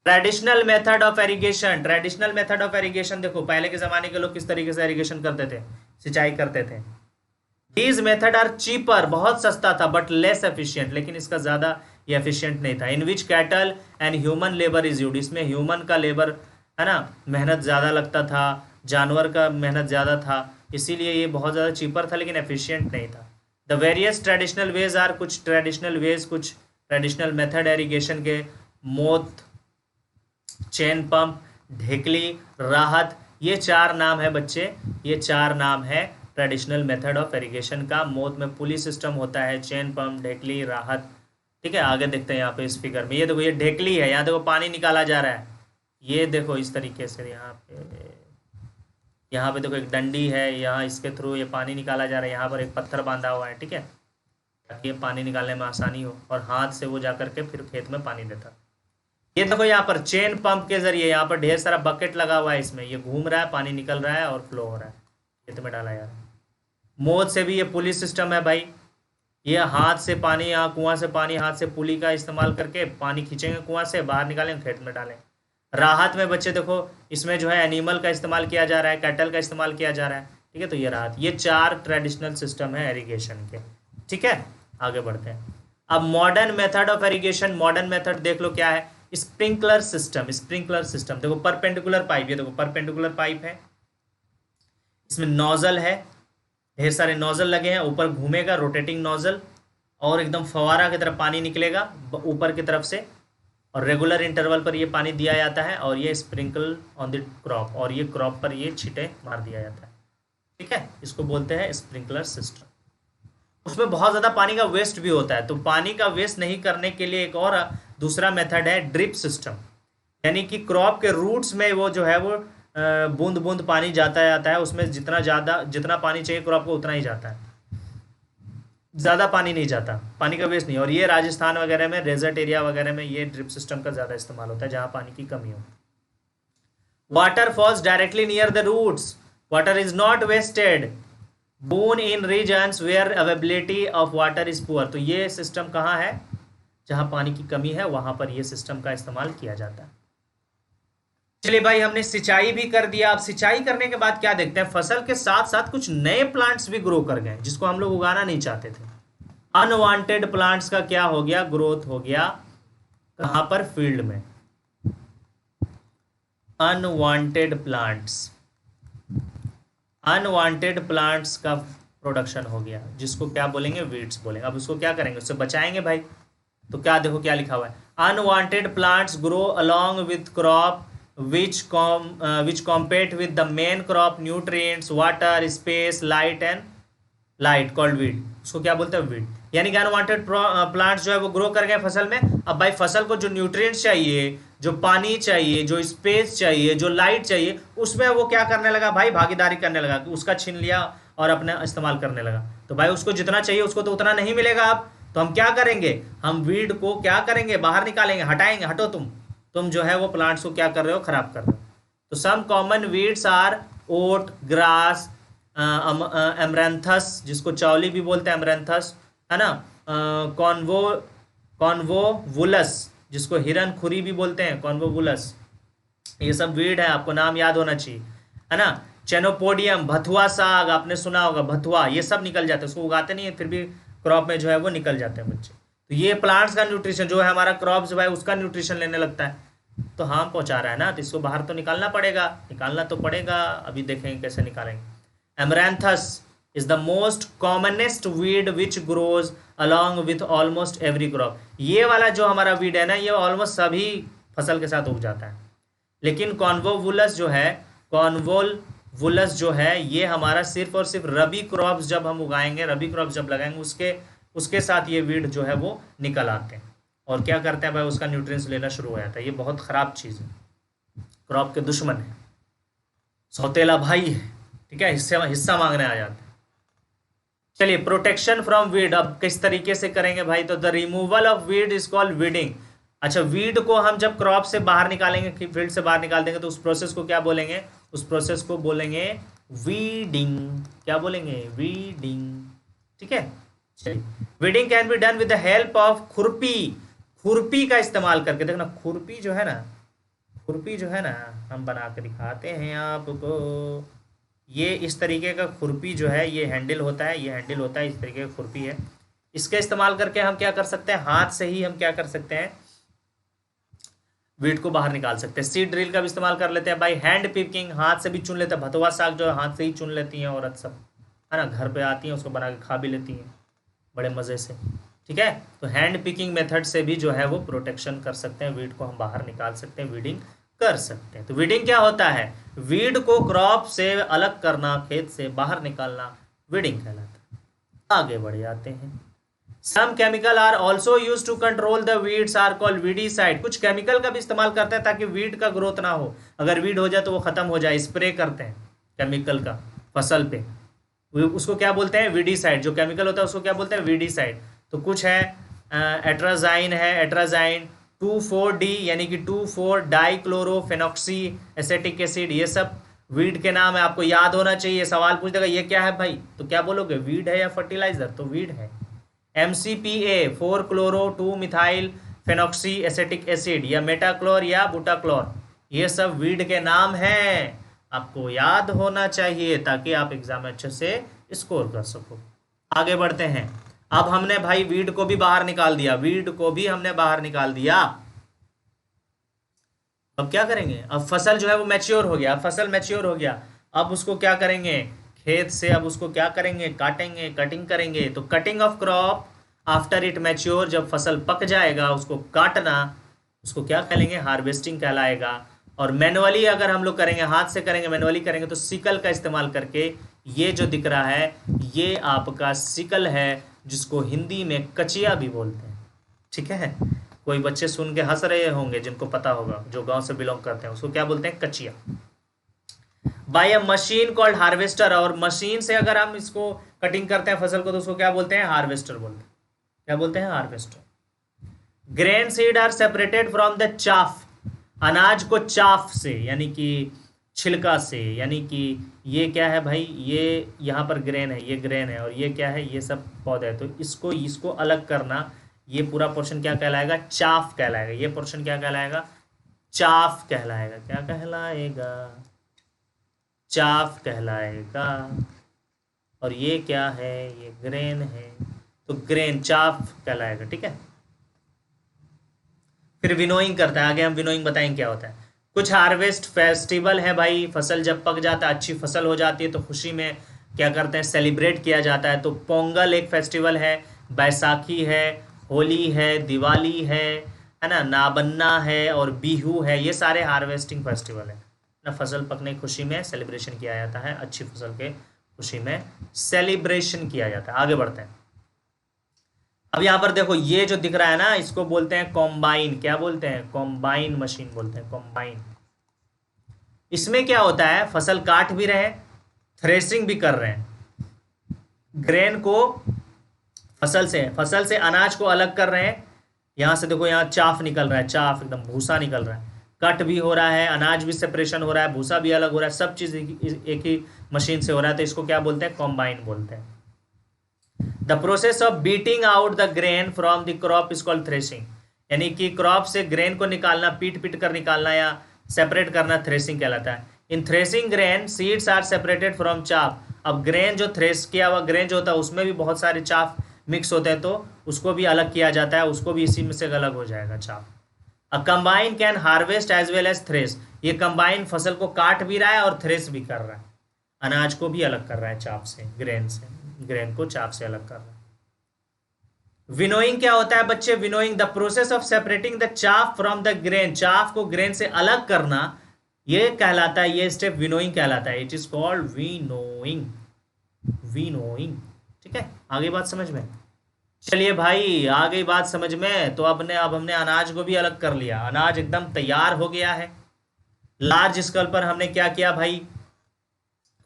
Traditional method of irrigation. Traditional method of irrigation, देखो पहले के जमाने के लोग किस तरीके से इरिगेशन करते थे, सिंचाई करते थे। These मेथड आर चीपर, बहुत सस्ता था, बट लेस एफिशिएंट, लेकिन इसका ज़्यादा ये एफिशिएंट नहीं था। In which cattle and human labour is used, इसमें ह्यूमन का लेबर, है ना, मेहनत ज़्यादा लगता था, जानवर का मेहनत ज़्यादा था, इसीलिए ये बहुत ज़्यादा चीपर था, लेकिन एफिशिएंट नहीं था। The various traditional ways are, कुछ ट्रेडिशनल वेज, कुछ ट्रेडिशनल मेथड इरिगेशन के, मोत, चेन पंप, ढेकली, राहत, ये 4 नाम है बच्चे, ये 4 नाम है ट्रेडिशनल मेथड ऑफ इरिगेशन का। मोत में पुली सिस्टम होता है, चेन पंप, ढेकली, राहत, ठीक है। आगे देखते हैं यहाँ पे इस फिगर में, ये देखो, ये ढेकली है, यहाँ देखो पानी निकाला जा रहा है, ये देखो इस तरीके से, यहाँ पे देखो एक डंडी है, यहाँ इसके थ्रू ये पानी निकाला जा रहा है, यहाँ पर एक पत्थर बांधा हुआ है, ठीक है, ताकि ये पानी निकालने में आसानी हो, और हाथ से वो जा करके फिर खेत में पानी देता। ये देखो यहाँ पर चेन पंप के जरिए, यहाँ पर ढेर सारा बकेट लगा हुआ है, इसमें ये घूम रहा है, पानी निकल रहा है और फ्लो हो रहा है, खेत में डाला जा रहा है। मोद से भी ये पुली सिस्टम है भाई, ये हाथ से पानी, यहाँ कुआं से पानी, हाथ से पुली का इस्तेमाल करके पानी खींचेंगे कुआं से, बाहर निकालेंगे, खेत में डालें। राहत में बच्चे देखो, इसमें जो है एनिमल का इस्तेमाल किया जा रहा है, कैटल का इस्तेमाल किया जा रहा है, ठीक है। तो ये राहत, ये 4 ट्रेडिशनल सिस्टम है इरिगेशन के, ठीक है। आगे बढ़ते हैं। अब modern method of irrigation, modern method देख लो क्या है, स्प्रिंकलर सिस्टम। स्प्रिंकलर सिस्टम देखो, परपेंडिकुलर पाइप, ये देखो परपेंडिकुलर पाइप है, इसमें नोजल है, ढेर सारे नोजल लगे हैं, ऊपर घूमेगा रोटेटिंग नोजल और एकदम फवारा की तरफ पानी निकलेगा ऊपर की तरफ से, और रेगुलर इंटरवल पर ये पानी दिया जाता है, और ये स्प्रिंकल ऑन द क्रॉप, और ये क्रॉप पर ये छींटे मार दिया जाता है। ठीक है, इसको बोलते हैं स्प्रिंकलर सिस्टम। उसमें बहुत ज़्यादा पानी का वेस्ट भी होता है, तो पानी का वेस्ट नहीं करने के लिए एक और दूसरा मेथड है ड्रिप सिस्टम, यानी कि क्रॉप के रूट्स में वो जो है वो बूंद बूंद पानी जाता है, उसमें जितना पानी चाहिए क्रॉप को उतना ही जाता है, ज़्यादा पानी नहीं जाता, पानी का वेस्ट नहीं। और ये राजस्थान वगैरह में, डेजर्ट एरिया वगैरह में ये ड्रिप सिस्टम का ज़्यादा इस्तेमाल होता है, जहाँ पानी की कमी हो। Water falls directly near the roots, water is not wasted, boon in regions where availability of water is poor. तो ये सिस्टम कहाँ है, जहाँ पानी की कमी है वहाँ पर ये सिस्टम का इस्तेमाल किया जाता है। चलिए भाई, हमने सिंचाई भी कर दिया। अब सिंचाई करने के बाद क्या देखते हैं, फसल के साथ साथ कुछ नए प्लांट्स भी ग्रो कर गए जिसको हम लोग उगाना नहीं चाहते थे। अनवांटेड प्लांट्स का क्या हो गया, ग्रोथ हो गया। कहां पर, फील्ड में। अनवांटेड प्लांट्स का प्रोडक्शन हो गया, जिसको क्या बोलेंगे, वीड्स बोलेंगे। अब उसको क्या करेंगे, उससे बचाएंगे भाई। तो क्या देखो क्या लिखा हुआ है, unwanted plants grow along with crop which compete with the main crop, nutrients, water, space, light called weed। उसको क्या बोलते हैं, वीड। यानी कि अनवांटेड प्लांट्स जो है वो ग्रो कर गए फसल में। अब भाई फसल को जो न्यूट्रिएंट्स चाहिए, जो पानी चाहिए, जो स्पेस चाहिए, जो लाइट चाहिए, उसमें वो क्या करने लगा भाई, भागीदारी करने लगा, उसका छीन लिया और अपना इस्तेमाल करने लगा। तो भाई उसको जितना चाहिए उसको तो उतना नहीं मिलेगा। अब तो हम क्या करेंगे, हम वीड को क्या करेंगे, बाहर निकालेंगे, हटाएंगे, हटो तुम जो है वो प्लांट्स को क्या कर रहे हो, खराब कर रहे हो। तो some common weeds are oat, grass, amaranthus, जिसको चौली भी बोलते हैं, एमरैंथस है ना, कॉन्वोवुलस, जिसको हिरन खुरी भी बोलते हैं, कॉन्वोवुलस। ये सब वीड है, आपको नाम याद होना चाहिए, है ना। चेनोपोडियम, भथुआ साग आपने सुना होगा, भथुआ, ये सब निकल जाते हैं, उसको उगाते नहीं है फिर भी क्रॉप में जो है वो निकल जाते हैं बच्चे। तो ये प्लांट्स का न्यूट्रिशन जो है हमारा क्रॉप जो है उसका न्यूट्रिशन लेने लगता है, तो हम पहुंचा रहा है ना, तो इसको बाहर तो निकालना पड़ेगा, अभी देखेंगे कैसे निकालेंगे। Amaranthus is the most commonest weed which grows along with almost every crop. ये वाला जो हमारा वीड है ना, ये ऑलमोस्ट सभी फसल के साथ उग जाता है। लेकिन कॉन्वोवुलस जो है ये हमारा सिर्फ और सिर्फ रबी क्रॉप्स जब हम उगाएंगे, रबी क्रॉप्स जब लगाएंगे उसके साथ ये वीड जो है वो निकल आते हैं, और क्या करते हैं भाई, उसका न्यूट्रिएंट्स लेना शुरू हो जाता है। ये बहुत ख़राब चीज़ है, क्रॉप के दुश्मन है, सौतेला भाई है, ठीक है, हिस्सा मांगने आ जाते हैं। चलिए, प्रोटेक्शन फ्रॉम वीड अब किस तरीके से करेंगे भाई, तो the removal of weed is called weeding. अच्छा, वीड को हम जब क्रॉप से बाहर निकालेंगे, फील्ड से बाहर निकाल देंगे, तो उस प्रोसेस को क्या बोलेंगे, उस प्रोसेस को बोलेंगे वीडिंग। क्या बोलेंगे, वीडिंग। ठीक है, चलिए। Weeding can be done with the help of खुरपी का इस्तेमाल करके। देखना, खुरपी जो है ना, हम बना के दिखाते हैं आपको। ये इस तरीके का खुरपी जो है, ये हैंडल होता है, इस तरीके का खुरपी है। इसके इस्तेमाल करके हम क्या कर सकते हैं, हाथ से ही हम क्या कर सकते हैं, वीड को बाहर निकाल सकते हैं। सीड ड्रिल का भी इस्तेमाल कर लेते हैं भाई। हैंड पिकिंग, हाथ से भी चुन लेते हैं। भथुआ साग जो है हाथ से ही चुन लेती हैं औरत सब, है ना, घर पे आती हैं, उसको बना के खा भी लेती हैं बड़े मज़े से। ठीक है, तो हैंड पिकिंग मेथड से भी जो है वो प्रोटेक्शन कर सकते हैं, वीड को हम बाहर निकाल सकते हैं, वीडिंग कर सकते हैं। तो वीडिंग क्या होता है, वीड को क्रॉप से अलग करना, खेत से बाहर निकालना, वीडिंग कहलाता है। आगे बढ़ जाते हैं। Some chemical are also use to control the weeds are called weedicide. कुछ केमिकल का भी इस्तेमाल करते हैं ताकि वीड का ग्रोथ ना हो, अगर वीड हो जाए तो वो खत्म हो जाए, स्प्रे करते हैं केमिकल का फसल पे, उसको क्या बोलते हैं, वीडीसाइड। जो केमिकल होता है उसको क्या बोलते हैं, वीडीसाइड। तो कुछ है, एट्राजाइन है, एट्राजाइन 2,4-D यानी कि 2,4-डाइक्लोरोफेनॉक्सी एसेटिक एसिड, ये सब वीड के नाम है, आपको याद होना चाहिए। सवाल पूछ देगा ये क्या है भाई, तो क्या बोलोगे, वीड है या फर्टिलाइजर, तो वीड है। MCPA 4-क्लोरो-2-मिथाइल फेनॉक्सी एसेटिक एसिड, या मेटाक्लोर या बुटाक्लोर, ये सब वीड के नाम हैं, आपको याद होना चाहिए ताकि आप एग्जाम में अच्छे से स्कोर कर सको। आगे बढ़ते हैं। अब हमने भाई वीड को भी बाहर निकाल दिया, वीड को भी हमने बाहर निकाल दिया। अब क्या करेंगे, अब फसल जो है वो मैच्योर हो गया, अब फसल मैच्योर हो गया, अब उसको क्या करेंगे, खेत से अब उसको क्या करेंगे, काटेंगे, कटिंग करेंगे। तो cutting of crop after it mature, जब फसल पक जाएगा उसको काटना, उसको क्या कहलाएंगे, हार्वेस्टिंग कहलाएगा। और मैनुअली अगर हम लोग करेंगे, हाथ से करेंगे, मैनुअली करेंगे तो सिकल का इस्तेमाल करके, ये जो दिख रहा है ये आपका सिकल है, जिसको हिंदी में कचिया भी बोलते हैं। ठीक है, कोई बच्चे सुन के हंस रहे होंगे, जिनको पता होगा, जो गांव से बिलोंग करते हैं, उसको क्या बोलते हैं, कचिया। By a machine called harvester, और मशीन से अगर हम इसको कटिंग करते हैं फसल को तो उसको क्या बोलते हैं, हार्वेस्टर बोलते हैं। क्या बोलते हैं, harvester. Grain seed are separated from the chaff, अनाज को चाफ से यानी कि छिलका से, यानी कि ये क्या है भाई, ये यहाँ पर ग्रेन है, ये ग्रेन है, और ये क्या है, ये सब पौधा है। तो इसको अलग करना, ये पूरा पोर्शन क्या कहलाएगा, चाफ कहलाएगा। ये पोर्शन क्या कहलाएगा, चाफ कहलाएगा। क्या कहलाएगा, चाफ कहलाएगा। और ये क्या है, ये ग्रेन है, तो ग्रेन चाफ कहलाएगा। ठीक है, फिर विनोइंग करता है, आगे हम विनोइंग बताएंगे क्या होता है। कुछ हार्वेस्ट फेस्टिवल है भाई, फसल जब पक जाता है, अच्छी फसल हो जाती है, तो खुशी में क्या करते हैं, सेलिब्रेट किया जाता है। तो पोंगल एक फेस्टिवल है, बैसाखी है, होली है, दिवाली है ना, नाबन्ना है और बिहू है, ये सारे हार्वेस्टिंग फेस्टिवल है ना। फसल पकने की खुशी में सेलिब्रेशन किया जाता है, अच्छी फसल के खुशी में सेलिब्रेशन किया जाता है। आगे बढ़ते हैं। अब यहाँ पर देखो, ये जो दिख रहा है ना, इसको बोलते हैं कॉम्बाइन। क्या बोलते हैं, कॉम्बाइन मशीन बोलते हैं, कॉम्बाइन। इसमें क्या होता है, फसल काट भी रहे, थ्रेसिंग भी कर रहे हैं, ग्रेन को फसल से अनाज को अलग कर रहे हैं। यहाँ से देखो, यहाँ चाफ निकल रहा है, चाफ एकदम भूसा निकल रहा है, कट भी हो रहा है, अनाज भी सेपरेशन हो रहा है, भूसा भी अलग हो रहा है, सब चीज़ एक ही मशीन से हो रहा है। तो इसको क्या बोलते हैं, कॉम्बाइन बोलते हैं। The process of beating out the grain from the crop is called threshing, यानी कि क्रॉप से ग्रेन को निकालना, पीट कर निकालना या सेपरेट करना थ्रेसिंग कहलाता है। In threshing grain seeds are separated from chaff. अब ग्रेन जो थ्रेस किया हुआ ग्रेन जो होता है, उसमें भी बहुत सारे चाफ मिक्स होते हैं, तो उसको भी अलग किया जाता है, उसको भी इसी में से अलग हो जाएगा chaff. A combine can harvest as well as thresh, ये कंबाइन फसल को काट भी रहा है और थ्रेस भी कर रहा है, अनाज को भी अलग कर रहा है चाफ से, ग्रेन को चाफ से अलग कर रहा है। विनोइंग क्या होता है बच्चे, winnowing the process of separating the chaff from the grain, chaff को ग्रेन से अलग करना, ये कहलाता है, ये स्टेप विनोइंग कहलाता है। It is called winnowing, winnowing. ठीक है, आगे बात समझ में, चलिए भाई आ गई बात समझ में। तो अब हमने अनाज को भी अलग कर लिया, अनाज एकदम तैयार हो गया है। लार्ज स्केल पर हमने क्या किया भाई,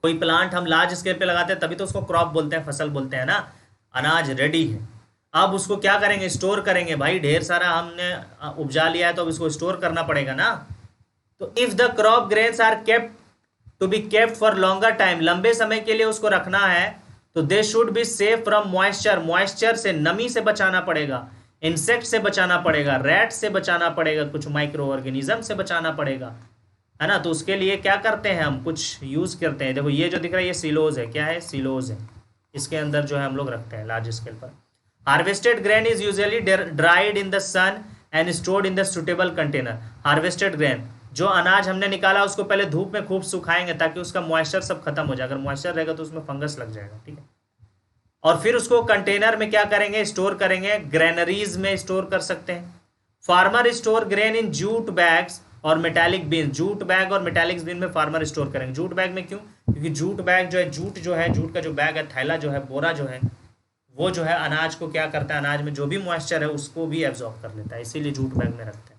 कोई प्लांट हम लार्ज स्केल पे लगाते हैं तभी तो उसको क्रॉप बोलते हैं, फसल बोलते हैं ना। अनाज रेडी है, अब उसको क्या करेंगे, स्टोर करेंगे भाई। ढेर सारा हमने उपजा लिया है तो अब इसको स्टोर करना पड़ेगा ना। तो if the crop grains are kept to be kept for longer time, लंबे समय के लिए उसको रखना है, तो they should be safe from moisture, moisture से, नमी से बचाना पड़ेगा, इंसेक्ट से बचाना पड़ेगा, रैट से बचाना पड़ेगा, कुछ माइक्रो ऑर्गेनिज्म से बचाना पड़ेगा, है ना। तो उसके लिए क्या करते हैं हम, कुछ यूज करते हैं। देखो ये जो दिख रहा है ये सिलोज है, क्या है, सिलोज है, इसके अंदर जो है हम लोग रखते हैं लार्ज स्केल पर। Harvested grain is usually dried in the sun and stored in the suitable container. Harvested grain, जो अनाज हमने निकाला उसको पहले धूप में खूब सुखाएंगे ताकि उसका मॉइस्चर सब खत्म हो जाए, अगर मॉइस्चर रहेगा तो उसमें फंगस लग जाएगा। ठीक है, और फिर उसको कंटेनर में क्या करेंगे, स्टोर करेंगे, ग्रेनरीज में स्टोर कर सकते हैं। Farmer store grain in jute bags और मेटालिक बिन, जूट बैग और मेटालिक बिन में फार्मर स्टोर करेंगे। जूट बैग में क्यों, क्योंकि जूट बैग जो है, जूट का जो बैग है, थैला जो है, बोरा जो है, वो जो है अनाज को क्या करता है, अनाज में जो भी मॉइस्चर है उसको भी एब्जॉर्ब कर लेता है, इसीलिए जूट बैग में रखते हैं।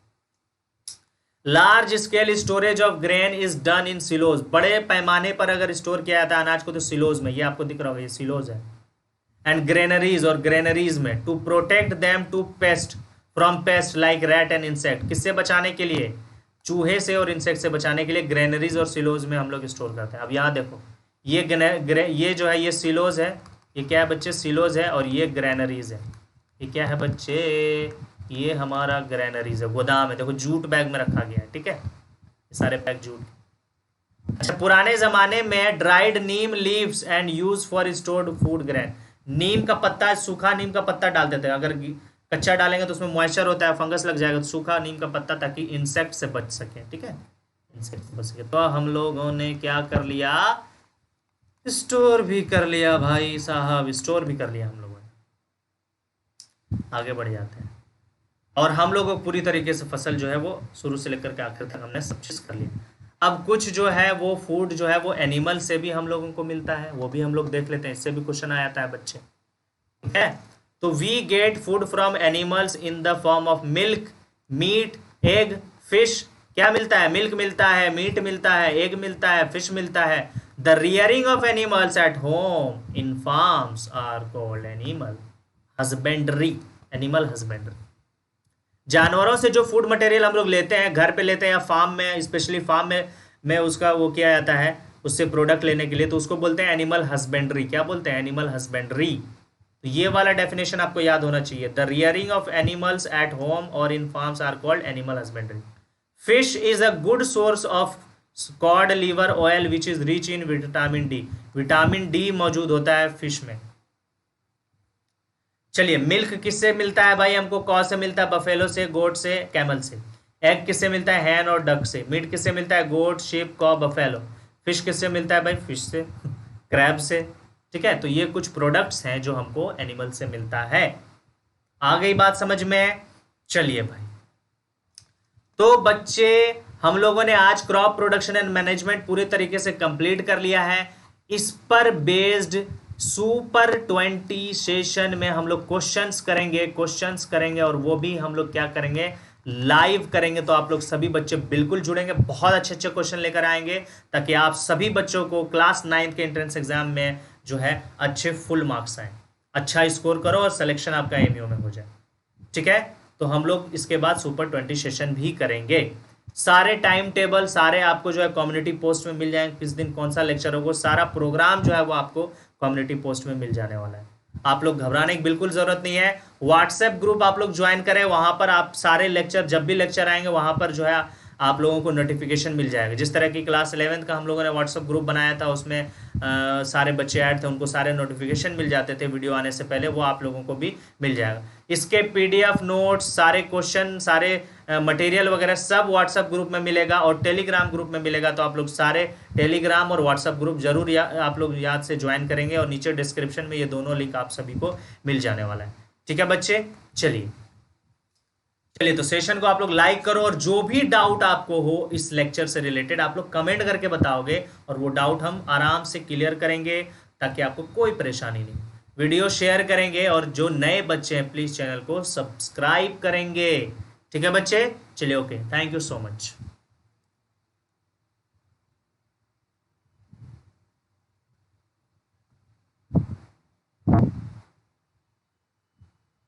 Large scale storage of grain is done in silos, बड़े पैमाने पर अगर स्टोर किया जाता है अनाज को तो सिलोज में, ये आपको दिख रहा होगा ये सिलोज है। एंड ग्रेनरीज, और ग्रेनरीज में, to protect them to pest from pest like rat and insect, किससे बचाने के लिए, चूहे से और इंसेक्ट से बचाने के लिए ग्रेनरीज और सिलोज में हम लोग स्टोर करते हैं। अब यहाँ देखो ये जो है ये सिलोज है, ये क्या है बच्चे, सिलोज है, और ये ग्रेनरीज है, ये क्या है बच्चे, ये हमारा ग्रेनरीज है, गोदाम है। देखो जूट बैग में रखा गया है, ठीक है, ये सारे बैग जूट। अच्छा, पुराने ज़माने में dried neem leaves and use for stored food grain, नीम का पत्ता, सूखा नीम का पत्ता डाल देते हैं, अगर कच्चा डालेंगे तो उसमें मॉइस्चर होता है, फंगस लग जाएगा, तो सूखा नीम का पत्ता, ताकि इंसेक्ट से बच सके। ठीक है, इंसेक्ट से बच सके। तो हम लोगों ने क्या कर लिया, स्टोर भी कर लिया भाई साहब, स्टोर भी कर लिया हम लोगों ने। आगे बढ़ जाते हैं, और हम लोगों को पूरी तरीके से फसल जो है वो शुरू से लेकर के आखिर तक हमने सब चीज़ कर लिया। अब कुछ जो है वो फूड जो है वो एनिमल से भी हम लोगों को मिलता है, वो भी हम लोग देख लेते हैं, इससे भी क्वेश्चन आ जाता है बच्चे। ठीक है, तो we get food from animals in the form of milk, meat, egg, fish. क्या मिलता है, मिल्क मिलता है, मीट मिलता है, एग मिलता है, फिश मिलता है। The rearing of animals at home in farms are called animal husbandry, animal husbandry. जानवरों से जो फूड मटेरियल हम लोग लेते हैं, घर पे लेते हैं या फार्म में, स्पेशली फार्म में उसका वो किया जाता है, उससे प्रोडक्ट लेने के लिए, तो उसको बोलते हैं एनिमल हस्बेंड्री। क्या बोलते हैं, एनिमल हस्बेंड्री। तो ये वाला डेफिनेशन आपको याद होना चाहिए। The rearing of animals at home or in farms are called animal husbandry. Fish is a good source of cod liver oil which is rich in vitamin D. Vitamin D मौजूद होता है fish में। चलिए, milk किससे मिलता है भाई हमको, कौ से मिलता है, बफेलो से, गोट से, कैमल से। एग किससे मिलता है, हैन और डक से। मीट किससे मिलता है, गोट, शिप, कौ, बफेलो। फिश किससे मिलता है भाई, फिश से, क्रैब से। ठीक है, तो ये कुछ प्रोडक्ट्स हैं जो हमको एनिमल से मिलता है। आ गई बात समझ में। चलिए भाई, तो बच्चे हम लोगों ने आज क्रॉप प्रोडक्शन एंड मैनेजमेंट पूरे तरीके से कंप्लीट कर लिया है। इस पर बेस्ड सुपर 20 सेशन में हम लोग क्वेश्चंस करेंगे और वो भी हम लोग क्या करेंगे, लाइव करेंगे। तो आप लोग सभी बच्चे बिल्कुल जुड़ेंगे, बहुत अच्छे अच्छे क्वेश्चन लेकर आएंगे, ताकि आप सभी बच्चों को क्लास 9 के एंट्रेंस एग्जाम में जो है अच्छे फुल मार्क्स आए, अच्छा स्कोर करो और सिलेक्शन आपका एमयू में हो जाए। ठीक है, तो हम लोग इसके बाद सुपर 20 सेशन भी करेंगे। सारे टाइम टेबल सारे आपको जो है कम्युनिटी पोस्ट में मिल जाएंगे, किस दिन कौन सा लेक्चर होगा, सारा प्रोग्राम जो है वो आपको कम्युनिटी पोस्ट में मिल जाने वाला है। आप लोग घबराने की बिल्कुल जरूरत नहीं है। व्हाट्सएप ग्रुप आप लोग ज्वाइन करें, वहां पर आप सारे लेक्चर, जब भी लेक्चर आएंगे वहां पर जो है आप लोगों को नोटिफिकेशन मिल जाएगा। जिस तरह की क्लास 11th का हम लोगों ने व्हाट्सएप ग्रुप बनाया था, उसमें सारे बच्चे ऐड थे, उनको सारे नोटिफिकेशन मिल जाते थे वीडियो आने से पहले, वो आप लोगों को भी मिल जाएगा। इसके पीडीएफ नोट्स, सारे क्वेश्चन, सारे मटेरियल वगैरह सब व्हाट्सएप ग्रुप में मिलेगा और टेलीग्राम ग्रुप में मिलेगा। तो आप लोग सारे टेलीग्राम और व्हाट्सएप ग्रुप जरूर आप लोग याद से ज्वाइन करेंगे, और नीचे डिस्क्रिप्शन में ये दोनों लिंक आप सभी को मिल जाने वाला है। ठीक है बच्चे, चलिए तो सेशन को आप लोग लाइक करो, और जो भी डाउट आपको हो इस लेक्चर से रिलेटेड आप लोग कमेंट करके बताओगे, और वो डाउट हम आराम से क्लियर करेंगे, ताकि आपको कोई परेशानी नहीं। वीडियो शेयर करेंगे, और जो नए बच्चे हैं प्लीज चैनल को सब्सक्राइब करेंगे। ठीक है बच्चे, चलिए, okay, thank you so much.